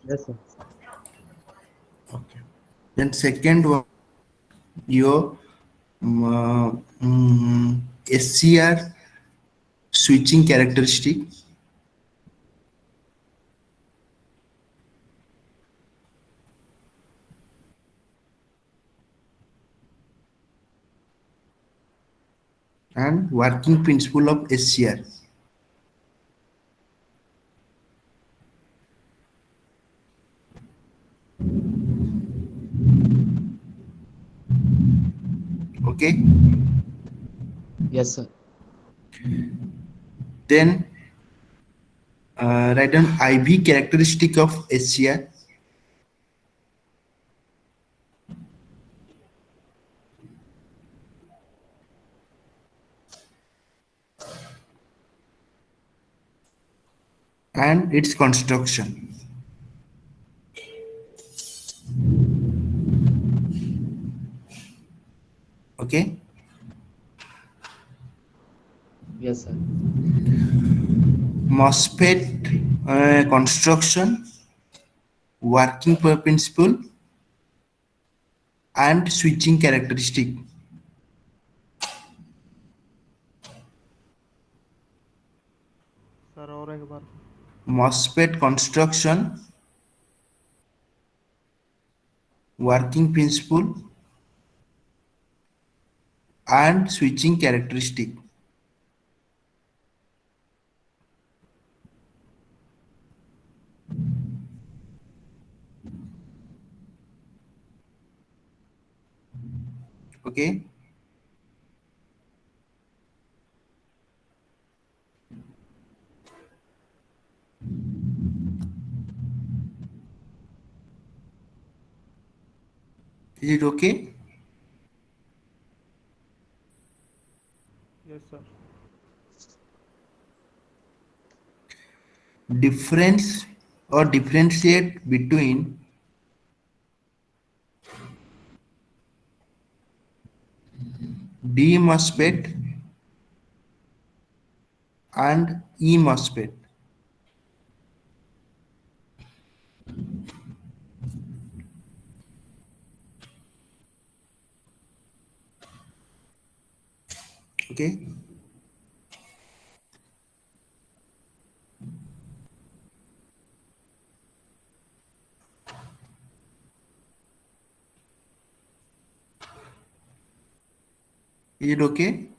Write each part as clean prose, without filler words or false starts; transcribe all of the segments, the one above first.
Yes, sir. Okay. Then second one, your SCR switching characteristic, and working principle of SCR. Okay. Yes, sir. Then write down IV characteristic of SCR and its construction. Okay. Yes, sir. MOSFET construction, working principle, and switching characteristic. Sir और एक बार MOSFET construction, working principle, and switching characteristic. Okay. Is it okay? Yes sir Difference or differentiate between D MOSFET and E MOSFET. Okay. Is it okay?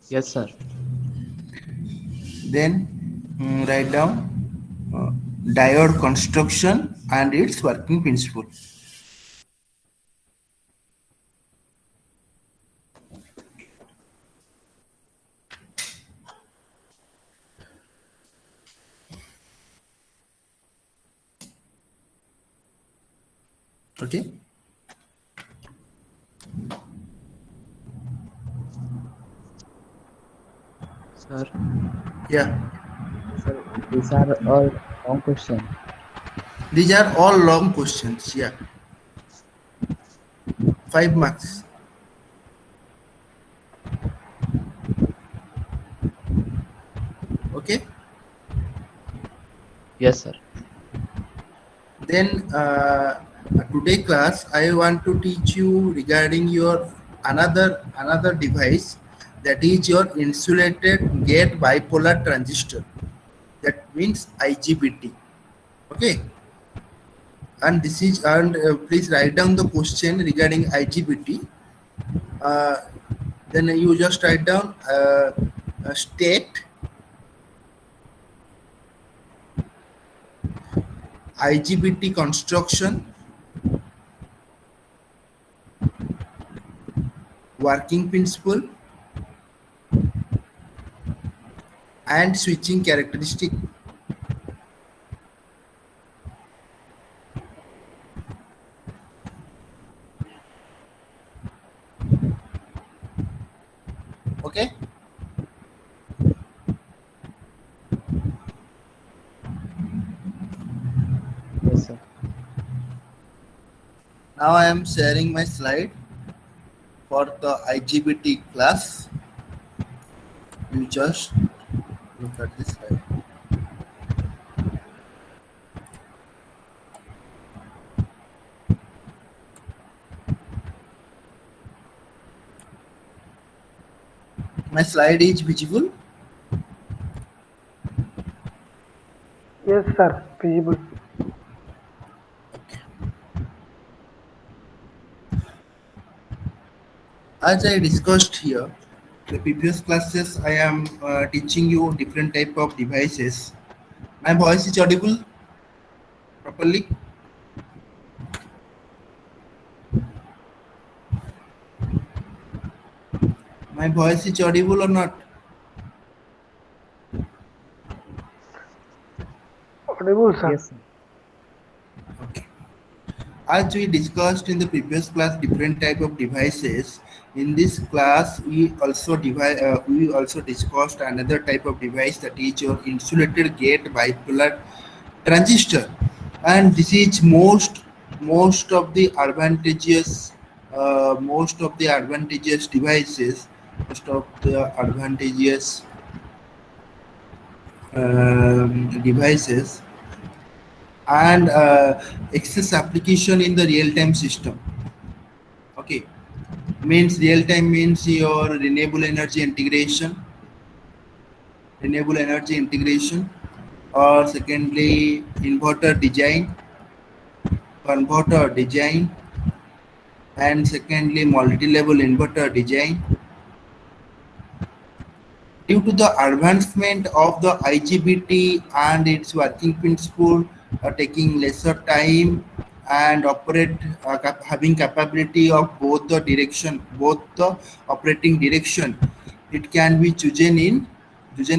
Yes, sir. Then write down uh, diode construction and its working principle. Okay. Sir, Yeah. sir, these are all long question. These are all long questions. Yeah. 5 marks. Okay. Yes, sir. Then today class I want to teach you regarding your another device, that is your insulated gate bipolar transistor. That means IGBT. Okay. And this is, and please write down the question regarding IGBT. Uh, then you just write down state IGBT construction, working principle, and switching characteristic. Okay. Yes, sir. Now I am sharing my slide for the IGBT class. You just look at this slide. My slide is visible. Yes, sir. Visible. As I discussed here, the previous classes I am teaching you different type of devices. My voice is audible properly. My voice is audible or not? Audible, sir. Yes, sir. Okay. As we discussed in the previous class, different type of devices. In this class, we also discussed another type of device, that is your insulated gate bipolar transistor, and this is most of the advantageous devices, most of the advantageous devices, and excess application in the real-time system. Okay, means real-time means your renewable energy integration, or secondly converter design, and secondly multi-level inverter design. Due to the advancement of the IGBT and its working principle, taking lesser time and having capability of both the operating direction, it can be chosen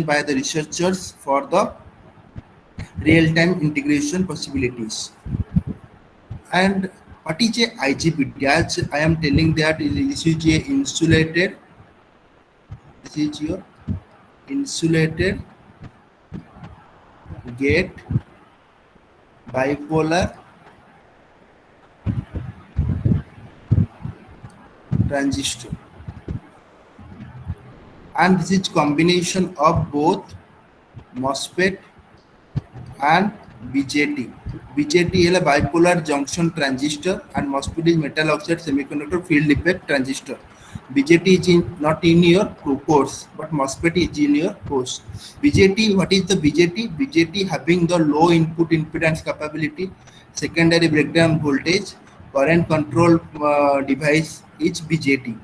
by the researchers for the real-time integration possibilities. And what is a IGBT? As I am telling that this is a insulated. This is your insulated gate bipolar transistor, and this is combination of both MOSFET and BJT. BJT is a bipolar junction transistor and MOSFET is metal oxide semiconductor field effect transistor. BJT is not in your course, but MOSFET is in your course. BJT, what is the BJT? BJT having the low input impedance capability, secondary breakdown voltage, current control device is BJT.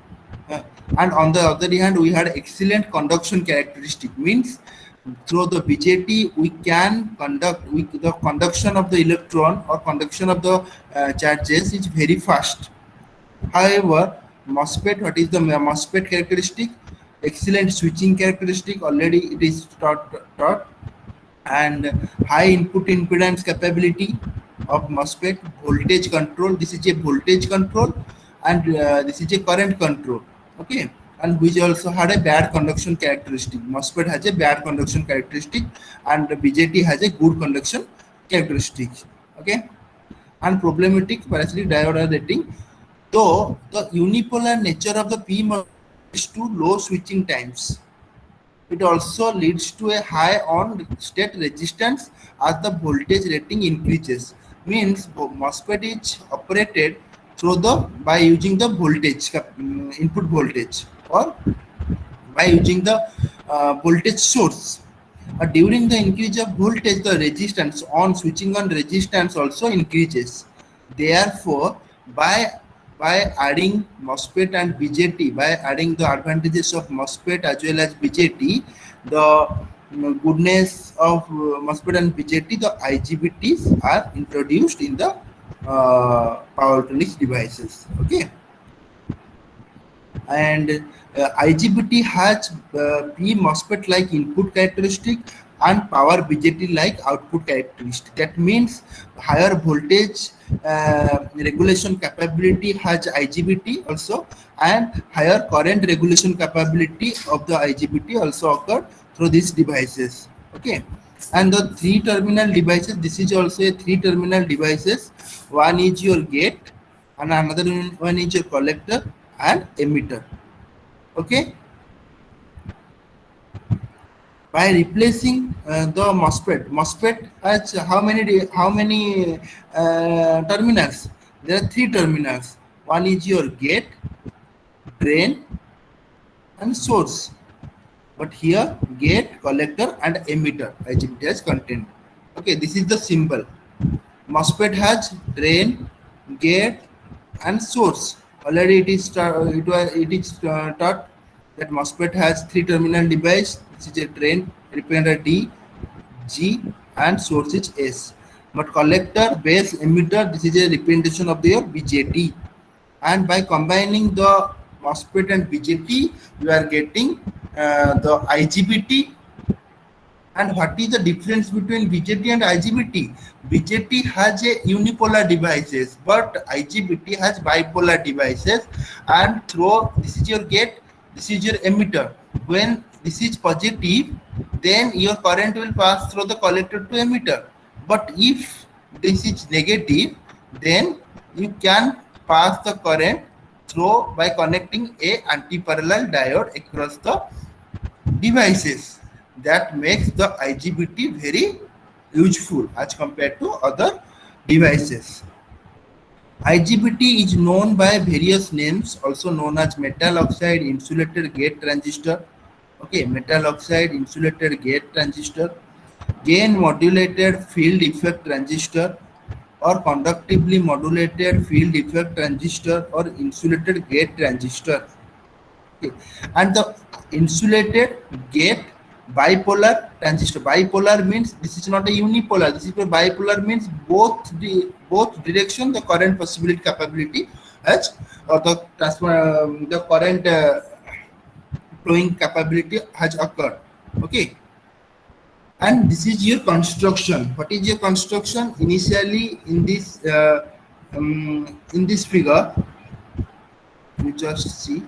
And on the other hand, we had excellent conduction characteristic, means through the BJT we can the conduction of the electron or conduction of the charges is very fast. However, MOSFET, what is the MOSFET characteristic? Excellent switching characteristic, already it is taught, and high input impedance capability of MOSFET, voltage control. This is a voltage control, and this is a current control. Okay, and which also had a bad conduction characteristic. MOSFET has a bad conduction characteristic, and BJT has a good conduction characteristic. Okay, and problematic parasitic diode rating. Though the unipolar nature of the PMOS leads to low switching times, it also leads to a high on-state resistance as the voltage rating increases. Means MOSFET is operated by using the input voltage, or by using the voltage source. During the increase of voltage, the resistance on switching on resistance also increases. Therefore, by adding MOSFET and BJT, by adding the advantages of MOSFET as well as BJT, the goodness of MOSFET and BJT, the IGBTs are introduced in the power electronics devices. Okay, and IGBT has P MOSFET like input characteristic and power BJT like output characteristic. That means higher voltage regulation capability has IGBT also, and higher current regulation capability of the IGBT also occur through these devices. Okay, and the three terminal devices, this is also a three terminal devices. One is your gate, and another one is your collector and emitter. Okay, by replacing the MOSFET has how many terminals? There are three terminals. One is your gate, drain, and source. but here gate, collector and emitter IGBT has content. Okay, this is the symbol. MOSFET has drain, gate and source. Already it is taught that MOSFET has 3 terminal device. This is a drain represent D, G and source is S. But collector, base, emitter, this is a representation of their BJT. And by combining the MOSFET and BJT, you are getting the IGBT. And what is the difference between BJT and IGBT? BJT has a unipolar devices, but IGBT has bipolar devices. And through this is your gate, this is your emitter. When this is positive, then your current will pass through the collector to emitter. But if this is negative, then you can pass the current through by connecting a anti-parallel diode across the devices. That makes the IGBT very useful as compared to other devices. IGBT is known by various names, also known as metal oxide insulated gate transistor. Okay, metal oxide insulated gate transistor, gain modulated field effect transistor, or conductively modulated field effect transistor, or insulated gate transistor. Okay. And the insulated gate bipolar transistor. Bipolar means this is not a unipolar. This is a bipolar means both direction the current possibility capability has, or the current flowing capability has occurred. Okay. And this is your construction. What is your construction? Initially in this figure, you just see.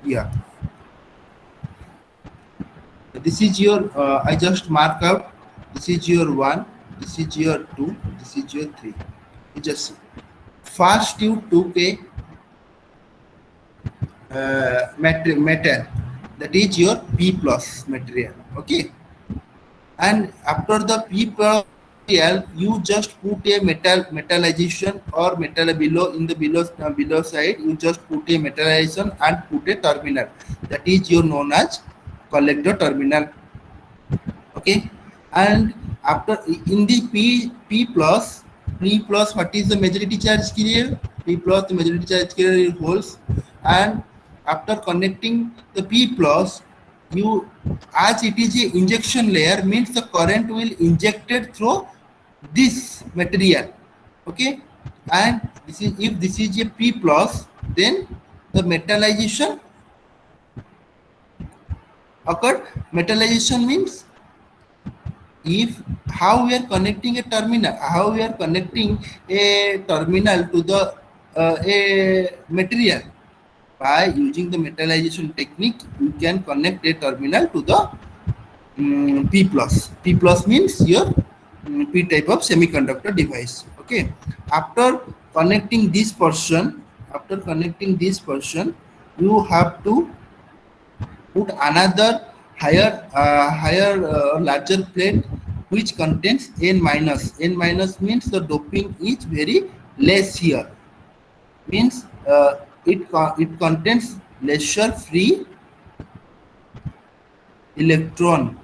Yeah, this is your I just mark out, this is your 1, this is your 2, this is your 3. You just see. First you took a metal, that is your P plus material. Okay, and after the P plus material, you just put a metallization or metal below in the below side. You just put a metallization and put a terminal. That is your known as collector terminal. Okay, and after in the P plus, what is the majority charge carrier? P plus the majority charge carrier holds, and after connecting the P plus, you as it is a injection layer means the current will injected through this material. Okay, and this is, if this is a P plus, then the metallization occurred. Metallization means if how we are connecting a terminal, how we are connecting a terminal to the a material. By using the metallization technique, you can connect a terminal to the P plus. P plus means your P type of semiconductor device. Okay. After connecting this portion, you have to put another larger plate which contains N minus. N minus means the doping is very less here. Means it contains lesser free electron.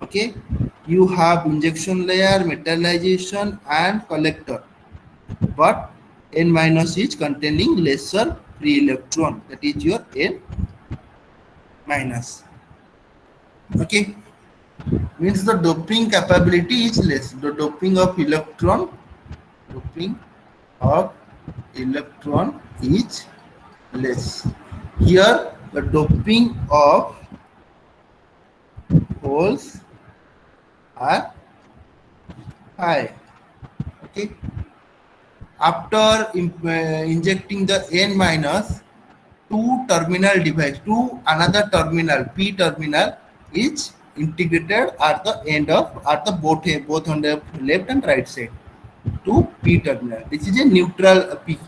Okay, you have injection layer, metallization and collector, but N minus is containing lesser free electron. That is your N minus. Okay, means the doping capability is less. The doping of electron is less. Here the doping of holes are high. Okay. After injecting the N minus, another terminal P terminal is integrated at the end of both on the left and right side to P terminal. This is a neutral P,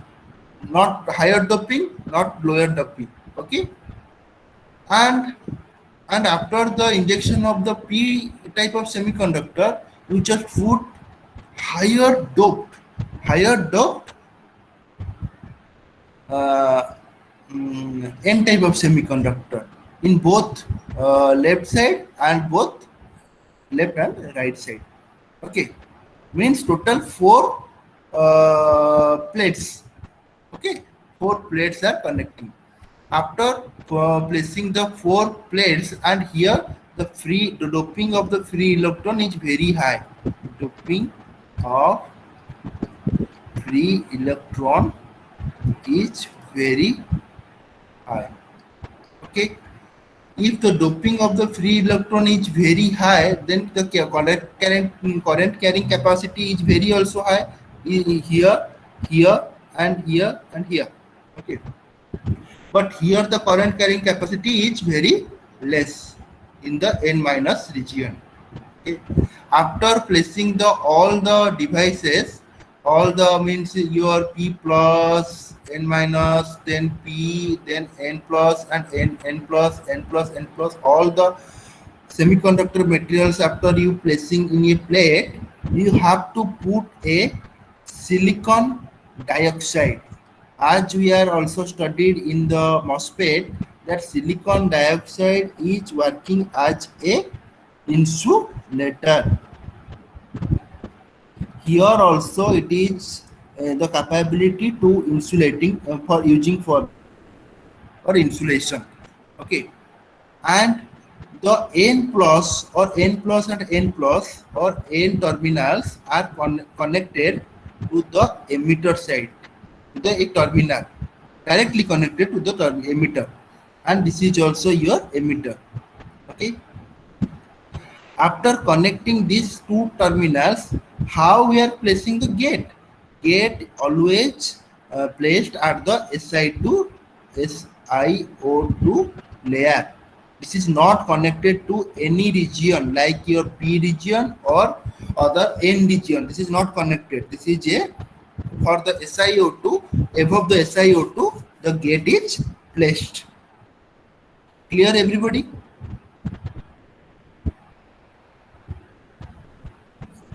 not higher doping, not lower doping. Okay, and after the injection of the P type of semiconductor, you just put higher doped n type of semiconductor in both left side and both left and right side. Okay, means total 4 plates. Okay, 4 plates are connecting. After placing the 4 plates, and here the doping of the free electron is very high. Doping of free electron is very high. Okay, if the doping of the free electron is very high, then the current carrying capacity is very also high. Here, and here and here. Okay, but here the current carrying capacity is very less in the n minus region. Okay. After placing all the devices, all the means your p plus, n minus, then p, then n plus, and n plus, all the semiconductor materials after you placing in a plate, you have to put a silicon dioxide. As we are also studied in the MOSFET, that silicon dioxide is working as a insulator. Here also it is the capability to insulating for using for or insulation. Okay, and the n plus and n plus or n terminals are connected to the emitter side, to the terminal directly connected to the emitter, and this is also your emitter. Okay, after connecting these 2 terminals, how we are placing the gate? Gate always placed at the SiO2 layer. This is not connected to any region like your P region or other N region. This is not connected. This is a for the SiO2. Above the SiO2, the gate is placed. Clear, everybody?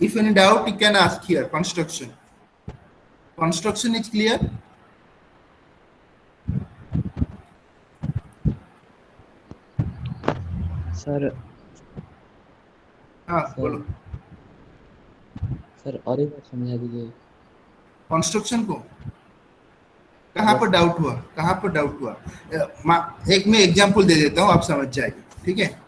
If any doubt, you can ask here. Construction. Construction is clear? Sir हाँ, sir बोलो. Sir और एक बार समझा दीजिए. Construction को कहाँ पर doubt हुआ? कहाँ पर डाउट हुआ? एक मैं एग्जांपल दे देता हूँ, आप समझ जाएंगे. ठीक है,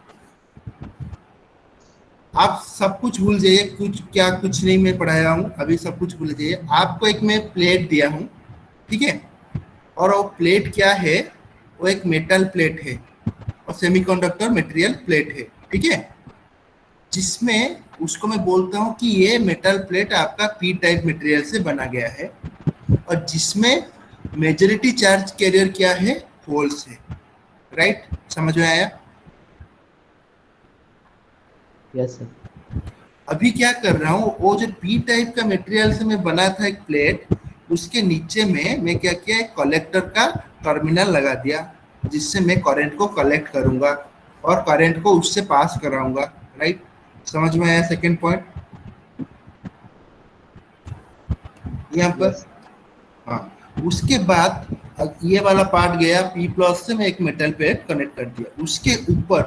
आप सब कुछ भूल जाइए. कुछ नहीं मैं पढ़ाया हूँ अभी, सब कुछ भूल जाइए. आपको एक मैं प्लेट दिया हूँ, ठीक है, और वो प्लेट क्या है? वो एक मेटल प्लेट है और सेमीकंडक्टर मटेरियल प्लेट है. ठीक है, जिसमें उसको मैं बोलता हूँ कि ये मेटल प्लेट आपका पी टाइप मटेरियल से बना गया है, और जिसमें मेजॉरिटी चार्ज कैरियर क्या है? होल्स है. राइट, समझ में आया? Yes sir. अभी क्या कर रहा हूँ, वो जो पी टाइप का मटेरियल से मैं बना था एक प्लेट, उसके नीचे में मैं क्या किया? एक कलेक्टर का टर्मिनल लगा दिया, जिससे मैं करंट को कलेक्ट करूंगा और करंट को उससे पास कराऊंगा. राइट, समझ में आया? सेकंड पॉइंट यहाँ पर. हाँ, उसके बाद ये वाला पार्ट गया पी प्लस से, मैं एक मेटल प्लेट कनेक्ट कर दिया. उसके ऊपर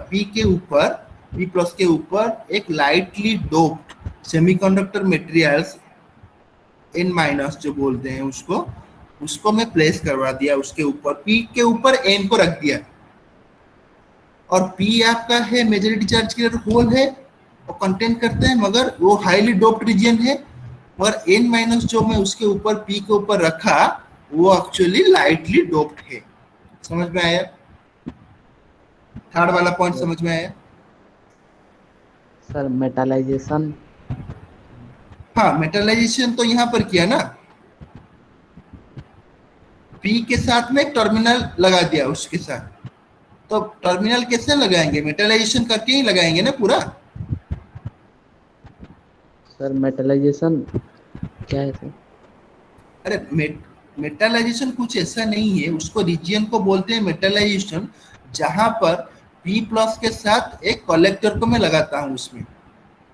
पी प्लस के ऊपर एक lightly doped semiconductor materials N minus जो बोलते हैं उसको मैं प्लेस करवा दिया. उसके ऊपर पी के ऊपर एन को रख दिया, और पी आपका है मेजॉरिटी चार्ज के होल है और कंटेंट करते हैं, मगर वो हाईली डोप्ड रीजन है. और एन माइनस जो मैं उसके ऊपर पी के ऊपर रखा, वो एक्चुअली लाइटली डोप्ड है. समझ में आया? थर्ड वाला पॉइंट समझ में आया? Sir metallisation. हाँ, मेटलाइजेशन तो यहाँ पर किया ना, पी के साथ में एक टर्मिनल लगा दिया उसके साथ. तो टर्मिनल कैसे लगाएंगे? मेटलाइजेशन करके ही लगाएंगे ना पूरा. सर मेटलाइजेशन क्या है सर? अरे मेटलाइजेशन कुछ ऐसा नहीं है, उसको रीजियन को बोलते हैं मेटलाइजेशन, जहां पर पी प्लस के साथ एक कलेक्टर को मैं लगाता हूं उसमें.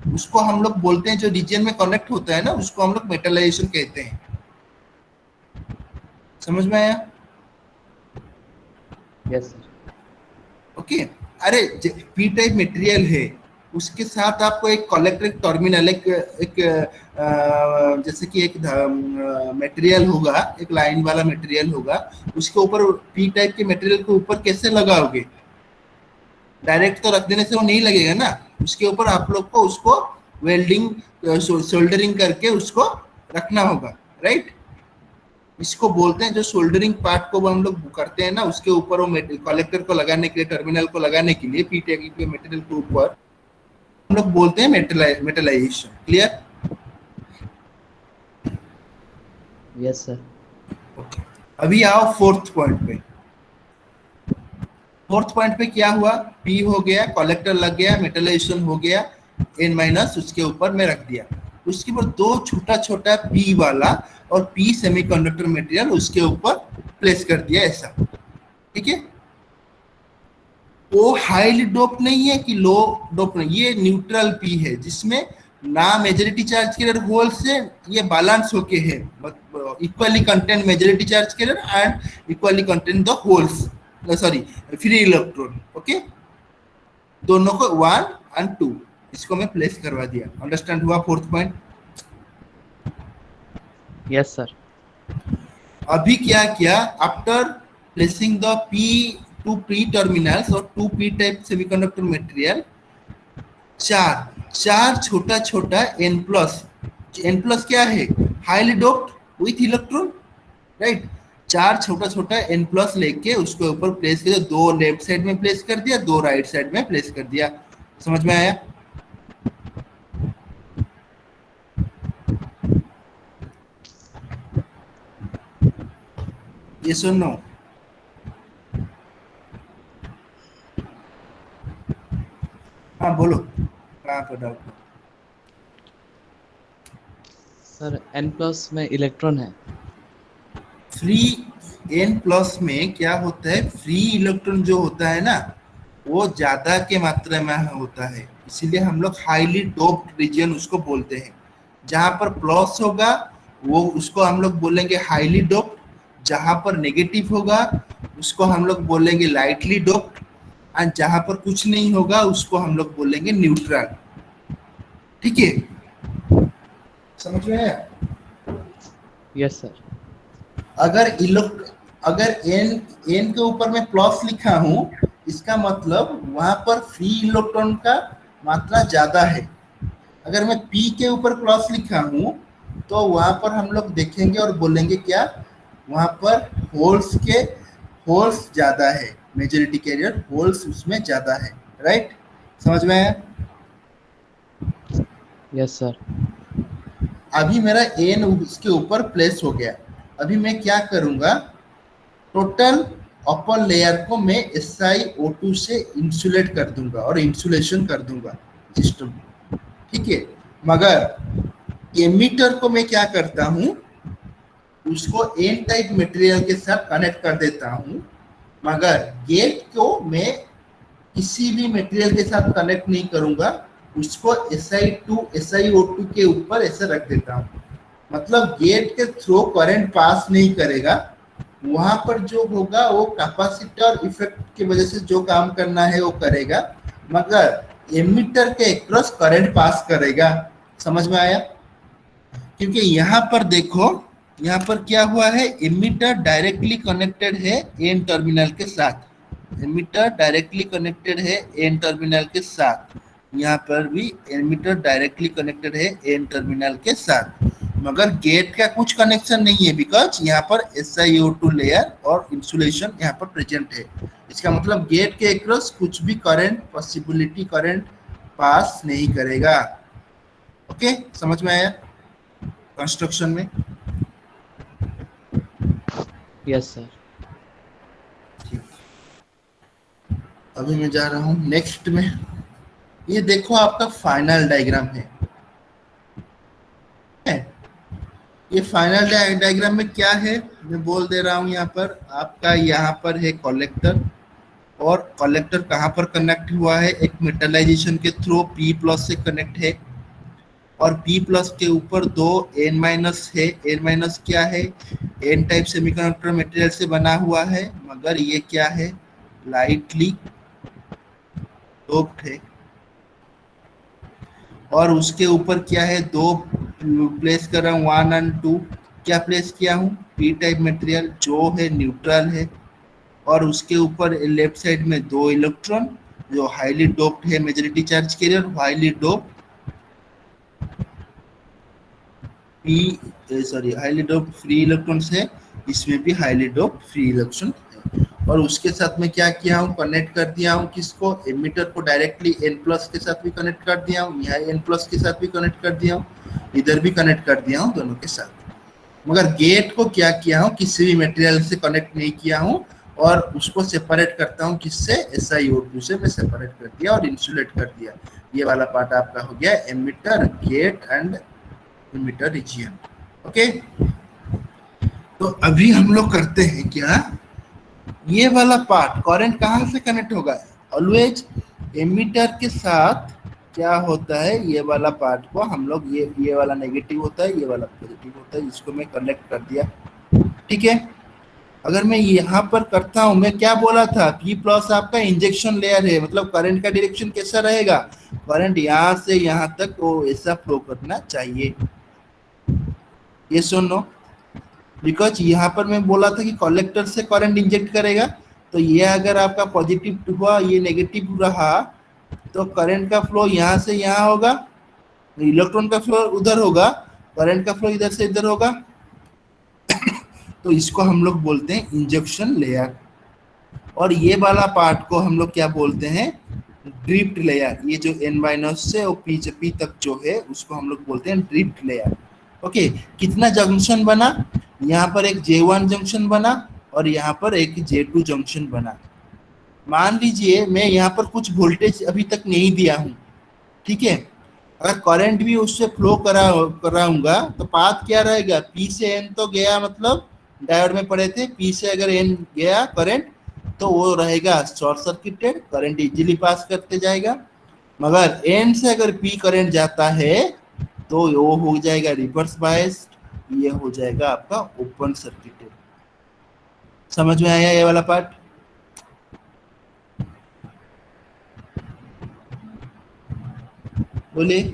उसको हम लोग बोलते हैं, जो रीजन में कनेक्ट होता है ना, उसको हम लोग मेटलाइजेशन कहते हैं। समझ में आया? Yes sir. ओके। अरे पी टाइप मटेरियल है, उसके साथ आपको एक कलेक्टर टर्मिनल, एक जैसे कि एक मटेरियल होगा, एक लाइन वाला मटेरियल होगा, उसके ऊपर पी टाइप के मटेरियल के ऊपर कैसे लगाओगे? डायरेक्ट तो रख देने से वो नहीं लगेगा ना, उसके ऊपर आप लोग को उसको वेल्डिंग सोल्डरिंग करके उसको रखना होगा, राइट? इसको बोलते हैं, जो सोल्डरिंग पार्ट को हम लोग करते हैं ना, उसके ऊपर वो कलेक्टर को लगाने के लिए, टर्मिनल को लगाने के लिए, पी टाइप के मटेरियल के ऊपर हम लोग बोलते हैं मेटलाइजेशन। क्लियर? Yes sir. अभी आओ फोर्थ पॉइंट पे। फोर्थ पॉइंट पे क्या हुआ? पी हो गया, कलेक्टर लग गया, मेटलाइजेशन हो गया, एन माइनस उसके ऊपर में रख दिया। उसके बाद दो छोटा छोटा पी वाला और पी सेमीकंडक्टर मटेरियल उसके ऊपर प्लेस कर दिया, ऐसा। ठीक है? वो हाईली डोप नहीं है कि लो डोप नहीं, ये न्यूट्रल पी है, जिसमें ना मेजॉरिटी चार्ज कैरियर होल से ये बैलेंस होके है, equally content majority charge carrier and equally content the holes, sorry free electron. Okay, दोनों को 1 और 2 इसको मैं प्लेस करवा दिया। अंडरस्टैंड हुआ फोर्थ पॉइंट? Yes sir. अभी क्या किया? After placing the P to P terminals और 2 पी टाइप सेमीकंडक्टर मटेरियल, चार छोटा छोटा एन प्लस क्या है? Highly doped with electron, right? चार छोटा छोटा एन प्लस लेके उसके ऊपर प्लेस किया, दो लेफ्ट साइड में प्लेस कर दिया, दो राइट साइड में प्लेस कर दिया। समझ में आया? ये सुनो, हाँ बोलो, कहाँ पर डाउट? सर एन प्लस में इलेक्ट्रॉन है। फ्री एन प्लस में क्या होता है? फ्री इलेक्ट्रॉन जो होता है ना, वो ज्यादा के मात्रा में होता है, इसीलिए हम लोग हाईली डोप्ड रीजन उसको बोलते हैं। जहां पर प्लस होगा वो उसको हम लोग बोलेंगे हाईली डोप्ड, जहां पर नेगेटिव होगा उसको हम लोग बोलेंगे लाइटली डोप्ड, और जहां पर कुछ नहीं होगा उसको हम लोग बोलेंगे न्यूट्रल। ठीक है? समझ में आया? Yes sir. अगर एन के ऊपर मैं प्लस लिखा हूं, इसका मतलब वहां पर फ्री इलेक्ट्रॉन का मात्रा ज्यादा है। अगर मैं पी के ऊपर प्लस लिखा हूं, तो वहां पर हम लोग देखेंगे और बोलेंगे क्या? वहां पर होल्स ज्यादा है, मेजॉरिटी कैरियर होल्स उसमें ज्यादा है, राइट? समझ में आया? Yes sir. अभी मेरा एन इसके ऊपर प्लेस हो गया। अभी मैं क्या करूंगा? टोटल अपर लेयर को मैं SiO2 से इंसुलेट कर दूंगा और इंसुलेशन कर दूंगा सिस्टम। ठीक है? मगर एमिटर को मैं क्या करता हूं? उसको एन टाइप मटेरियल के साथ कनेक्ट कर देता हूं, मगर गेट को मैं किसी भी मटेरियल के साथ कनेक्ट नहीं करूंगा, उसको SiO2 के ऊपर ऐसे रख देता हूं। मतलब गेट के थ्रू करंट पास नहीं करेगा, वहां पर जो होगा वो कैपेसिटर इफेक्ट की वजह से जो काम करना है वो करेगा, मगर एमिटर के अक्रॉस करंट पास करेगा। समझ में आया? क्योंकि यहाँ पर देखो, यहाँ पर क्या हुआ है? एमिटर डायरेक्टली कनेक्टेड है एन टर्मिनल के साथ, एमिटर डायरेक्टली कनेक्टेड है एन टर्मिनल के साथ, यहाँ पर भी एमिटर डायरेक्टली कनेक्टेड है एन टर्मिनल के साथ, मगर गेट का कुछ कनेक्शन नहीं है, बिकॉज यहाँ पर SiO2 लेयर और इंसुलेशन यहाँ पर प्रेजेंट है। इसका मतलब गेट के अक्रॉस कुछ भी करंट पॉसिबिलिटी करंट पास नहीं करेगा। ओके, समझ में आया कंस्ट्रक्शन में? Yes sir. अभी मैं जा रहा हूँ नेक्स्ट में। ये देखो आपका फाइनल डायग्राम है। ये फाइनल डायग्राम में क्या है मैं बोल दे रहा हूँ। यहाँ पर आपका यहाँ पर है कलेक्टर, और कलेक्टर कहाँ पर कनेक्ट हुआ है? एक मेटलाइजेशन के थ्रू P+ से कनेक्ट है। और P प्लस के ऊपर दो N माइनस है। N माइनस क्या है? N टाइप सेमीकंडक्टर मटेरियल से बना हुआ है, मगर ये क्या है? लाइटली डोप्ड है। और उसके ऊपर क्या है? दो प्लेस कर रहा हूँ, 1 और 2। क्या प्लेस किया हूँ? P टाइप मटेरियल जो है न्यूट्रल है, और उसके ऊपर लेफ्ट साइड में दो इलेक्ट्रॉन जो हाईली डोप्ड है, majority charge carrier, highly doped highly doped free electrons है। इसमें भी हाईली डोप्ड फ्री इलेक्ट्रॉन है। और उसके साथ में क्या किया हूँ? कनेक्ट कर दिया हूँ किसको? एमिटर को डायरेक्टली N प्लस के साथ भी कनेक्ट कर दिया हूँ, यहाँ N प्लस के साथ भी कनेक्ट कर दिया हूँ, इधर भी कनेक्ट कर दिया हूँ, दोनों के साथ। मगर गेट को क्या किया हूँ? किसी भी मटेरियल से कनेक्ट नहीं किया हूँ, और उसको सेपरेट करता हूँ किससे? SiO2 से मैं सेपरेट कर दिया और इंसुलेट कर दिया। ये वाला पार्ट आपका हो गया emitter, gate and emitter region. Okay, तो अभी हम लोग करते हैं क्या? ये वाला पार्ट करंट कहाँ से कनेक्ट होगा? ऑलवेज एमिटर के साथ क्या होता है? ये वाला पार्ट को हम लोग ये वाला नेगेटिव होता है, ये वाला पॉजिटिव होता है, इसको मैं कनेक्ट कर दिया। ठीक है, अगर मैं यहाँ पर करता हूं, मैं क्या बोला था? P प्लस आपका इंजेक्शन लेयर है, मतलब करंट का डायरेक्शन कैसा रहेगा? करंट यहाँ से यहाँ तक वो ऐसा फ्लो करना चाहिए। ये सुनो, बिकॉज यहाँ पर मैं बोला था कि कलेक्टर से करंट इंजेक्ट करेगा, तो ये अगर आपका पॉजिटिव हुआ, ये नेगेटिव रहा, तो करंट का फ्लो यहाँ से यहाँ होगा, इलेक्ट्रॉन का फ्लो उधर होगा, करंट का फ्लो इधर से इधर होगा। तो इसको हम लोग बोलते हैं इंजेक्शन लेयर। और ये वाला पार्ट को हम लोग क्या बोलते हैं? Drift layer. ये जो N माइनस से और P तक जो है उसको हम लोग बोलते हैं ड्रिफ्ट लेयर। ओके, कितना जंक्शन बना? यहाँ पर एक J1 जंक्शन बना और यहाँ पर एक J2 जंक्शन बना। मान लीजिए मैं यहाँ पर कुछ वोल्टेज अभी तक नहीं दिया हूँ, ठीक है? अगर करंट भी उससे फ्लो कराऊंगा तो पाथ क्या रहेगा? P से N तो गया, मतलब डायोड में पड़े थे, P से अगर N गया करंट तो वो रहेगा short circuited, current easily pass करते जाएगा। मगर N से अगर P करंट जाता है तो वो हो जाएगा रिवर्स बायस्ड, ये हो जाएगा आपका ओपन सर्किटेड। समझ में आया ये वाला पार्ट? बोलिए।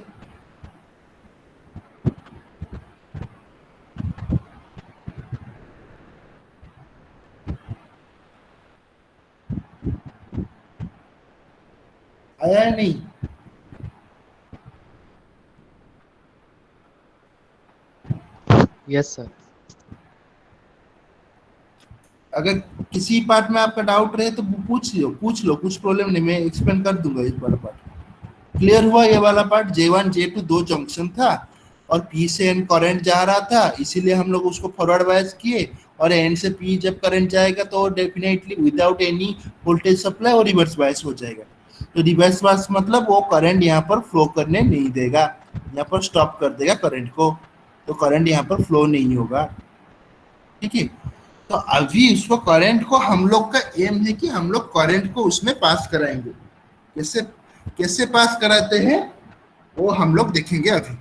आया है नहीं? Yes sir. अगर किसी पार्ट में आपका डाउट रहे तो पूछ लो, कुछ प्रॉब्लम नहीं, मैं एक्सप्लेन कर दूंगा इस वाला पार्ट। क्लियर हुआ ये वाला पार्ट? J1 J2 दो जंक्शन था और P से N करंट जा रहा था, इसीलिए हम लोग उसको फॉरवर्ड बायस किए, और N से P जब करंट जाएगा तो definitely without any voltage supply और रिवर्स बायस हो जाएगा। तो रिवर्स बायस मतलब वो करंट यहाँ पर फ्लो करने नहीं देगा, यहाँ पर स्टॉप कर देगा करंट को, तो करंट यहाँ पर फ्लो नहीं होगा। ठीक है, तो अभी उसको करंट को हम लोग का एम है कि हम लोग करंट को उसमें पास कराएंगे। कैसे कैसे पास कराते हैं वो हम लोग देखेंगे अभी।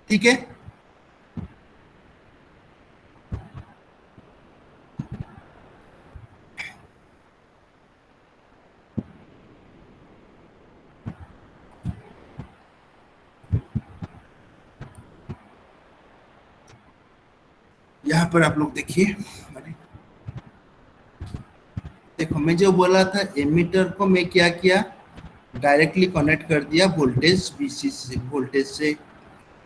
ठीक है, यहाँ पर आप लोग देखिए, देखो मैं जो बोला था एमीटर को मैं क्या किया, डायरेक्टली कनेक्ट कर दिया वोल्टेज VC से, वोल्टेज से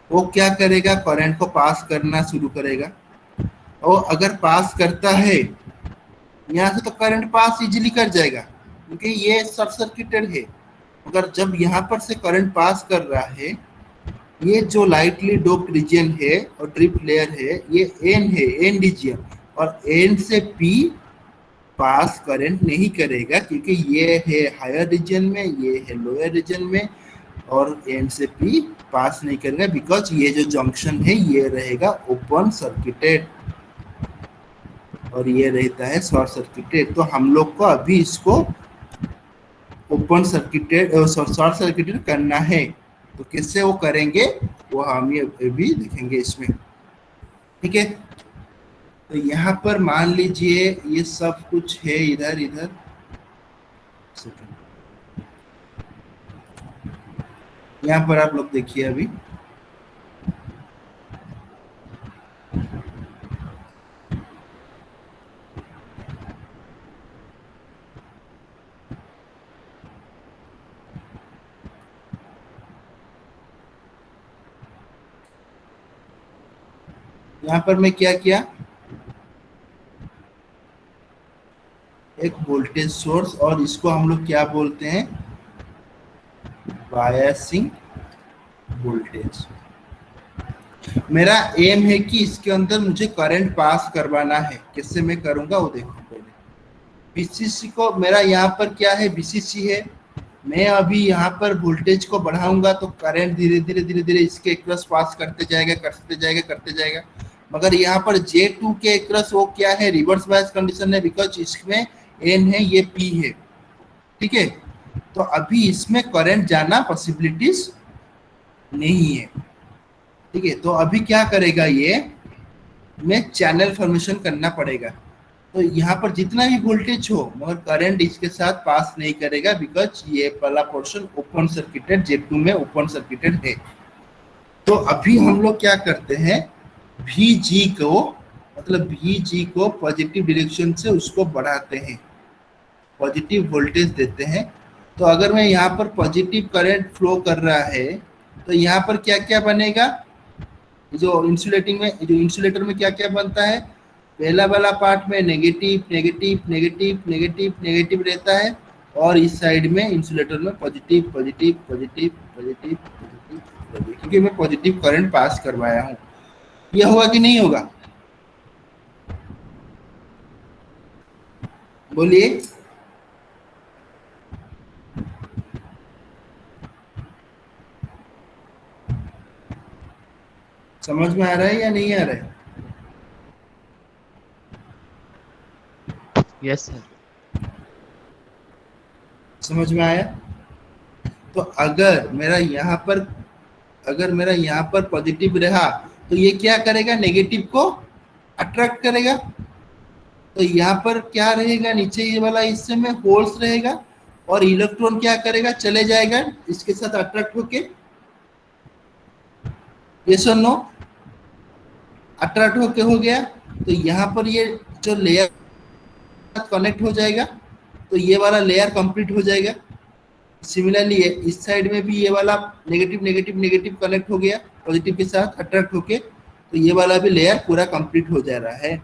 वो क्या करेगा, करंट को पास करना शुरू करेगा। और अगर पास करता है यहाँ से तो करंट पास इजीली कर जाएगा क्योंकि ये शॉर्ट सर्किटेड है। अगर जब यहाँ पर से करंट पास कर रहा है, ये जो लाइटली डोप्ड रीजन है और ड्रिप लेयर है, ये N है, N रीजन, और N से P पास करंट नहीं करेगा क्योंकि ये है हायर रीजन में, ये है लोअर रीजन में, और N से P पास नहीं करेगा बिकॉज ये जो जंक्शन है ये रहेगा ओपन सर्किटेड और ये रहता है शॉर्ट सर्किटेड। तो हम लोग को अभी इसको ओपन सर्किटेड शॉर्ट सर्किटेड करना है। तो कैसे वो करेंगे वो हम ये भी देखेंगे इसमें। ठीक है, तो यहाँ पर मान लीजिए ये सब कुछ है इधर इधर। यहाँ पर आप लोग देखिए अभी यहाँ पर मैं क्या किया, एक वोल्टेज सोर्स, और इसको हम लोग क्या बोलते हैं, बायसिंग वोल्टेज। मेरा एम है कि इसके अंदर मुझे करंट पास करवाना है। कैसे मैं करूंगा वो देखो पहले। बीसीसी को मेरा यहाँ पर क्या है, बीसीसी है। मैं अभी यहाँ पर वोल्टेज को बढ़ाऊंगा तो करंट धीरे धीरे धीरे धीरे इसके क्रॉस पास करते जाएगा करते जाएगा करते जाएगा। मगर यहाँ पर J2 के क्रॉस वो क्या है, रिवर्स बायस कंडीशन है, बिकॉज इसमें N है, ये P है। ठीक है, तो अभी इसमें करंट जाना पॉसिबिलिटीज नहीं है। ठीक है, तो अभी क्या करेगा ये, में चैनल फॉर्मेशन करना पड़ेगा। तो यहाँ पर जितना भी वोल्टेज हो मगर करंट इसके साथ पास नहीं करेगा, बिकॉज ये वाला पोर्शन ओपन सर्किटेड, J2 में ओपन सर्किटेड है। तो अभी हम लोग क्या करते हैं, VG को मतलब VG को पॉजिटिव डायरेक्शन से उसको बढ़ाते हैं, पॉजिटिव वोल्टेज देते हैं। तो अगर मैं यहाँ पर पॉजिटिव करंट फ्लो कर रहा है तो यहाँ पर क्या क्या बनेगा, जो इंसुलेटर में क्या क्या बनता है, पहला वाला पार्ट में negative negative negative negative negative रहता है, और इस साइड में इंसुलेटर में positive positive positive positive positive, क्योंकि मैं पॉजिटिव करंट पास करवाया हूँ। ये होगा कि नहीं होगा, बोलिए। समझ में आ रहा है या नहीं आ रहा है? Yes sir. समझ में आया? तो अगर मेरा यहाँ पर पॉजिटिव रहा तो ये क्या करेगा, नेगेटिव को अट्रैक्ट करेगा। तो यहाँ पर क्या रहेगा, नीचे ये वाला हिस्से में होल्स रहेगा, और इलेक्ट्रॉन क्या करेगा, चले जाएगा इसके साथ अट्रैक्ट होके। यस और नो, अट्रैक्ट होके हो गया। तो यहाँ पर ये जो लेयर कनेक्ट हो जाएगा तो ये वाला लेयर कंप्लीट हो जाएगा। सिमिलरली इस साइड में भी ये वाला नेगेटिव नेगेटिव नेगेटिव कनेक्ट हो गया पॉजिटिव के साथ अट्रैक्ट होके, तो ये वाला भी लेयर पूरा कंप्लीट हो जा रहा है।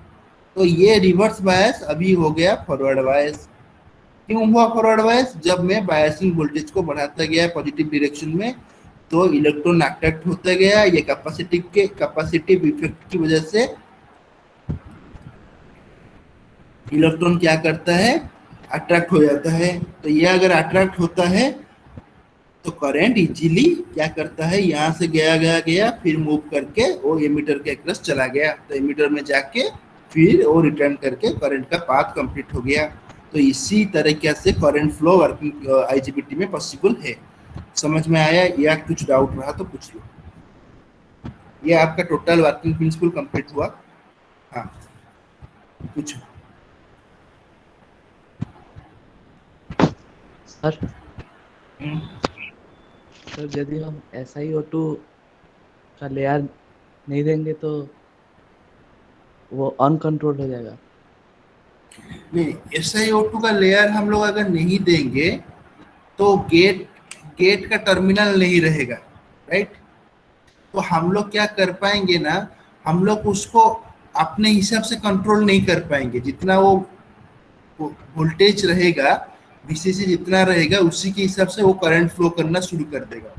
तो ये रिवर्स बायस अभी हो गया फॉरवर्ड बायस। क्यों हुआ फॉरवर्ड बायस, जब मैं बायसिंग वोल्टेज को बढ़ाता गया पॉजिटिव डायरेक्शन में तो इलेक्ट्रॉन अट्रैक्ट होता गया। ये कैपेसिटिव इफेक्ट की वजह से इलेक्ट्रॉन क्या करता है, अट्रैक्ट हो जाता है। तो ये अगर अट्रैक्ट होता है तो करंट इजीली क्या करता है, यहाँ से गया गया गया फिर मूव करके वो एमीटर के अक्रॉस चला गया, तो एमीटर में जाके फिर वो रिटर्न करके करंट का पाथ कंप्लीट हो गया। तो इसी तरीके से करंट फ्लो वर्किंग आईजीबीटी में पॉसिबल है। समझ में आया, या कुछ डाउट रहा तो पूछ लो। ये आपका टोटल वर्किंग प्रिंसिपल कंप्लीट हुआ। हाँ पूछो सर। तो यदि हम SiO2 का लेयर नहीं देंगे तो वो अनकंट्रोल्ड हो जाएगा। नहीं, SiO2 का लेयर हम लोग अगर नहीं देंगे तो गेट का टर्मिनल नहीं रहेगा, राइट। तो हम लोग क्या कर पाएंगे ना, हम लोग उसको अपने हिसाब से कंट्रोल नहीं कर पाएंगे। जितना वो वोल्टेज रहेगा, VCC जितना रहेगा उसी के हिसाब से वो करंट फ्लो करना शुरू कर देगा।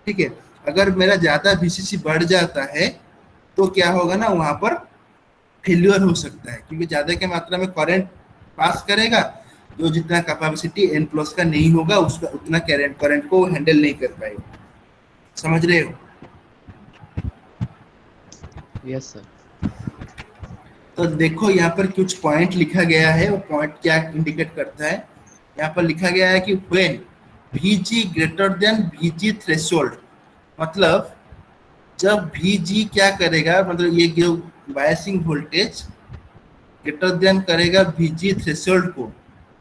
ठीक है, अगर मेरा ज्यादा VCC बढ़ जाता है तो क्या होगा ना, वहां पर फेल्यूर हो सकता है, क्योंकि ज्यादा की मात्रा में करंट पास करेगा, जो जितना कैपेसिटी N+ का नहीं होगा उसका उतना करंट को हैंडल नहीं कर पाएगा। समझ रहे हो? Yes sir. तो देखो यहाँ पर कुछ पॉइंट लिखा गया है, वो पॉइंट क्या इंडिकेट करता है। यहाँ पर लिखा गया है कि when VG greater than VG threshold, मतलब जब VG क्या करेगा, मतलब ये जो बायसिंग वोल्टेज ग्रेटर देन करेगा VG थ्रेशोल्ड को,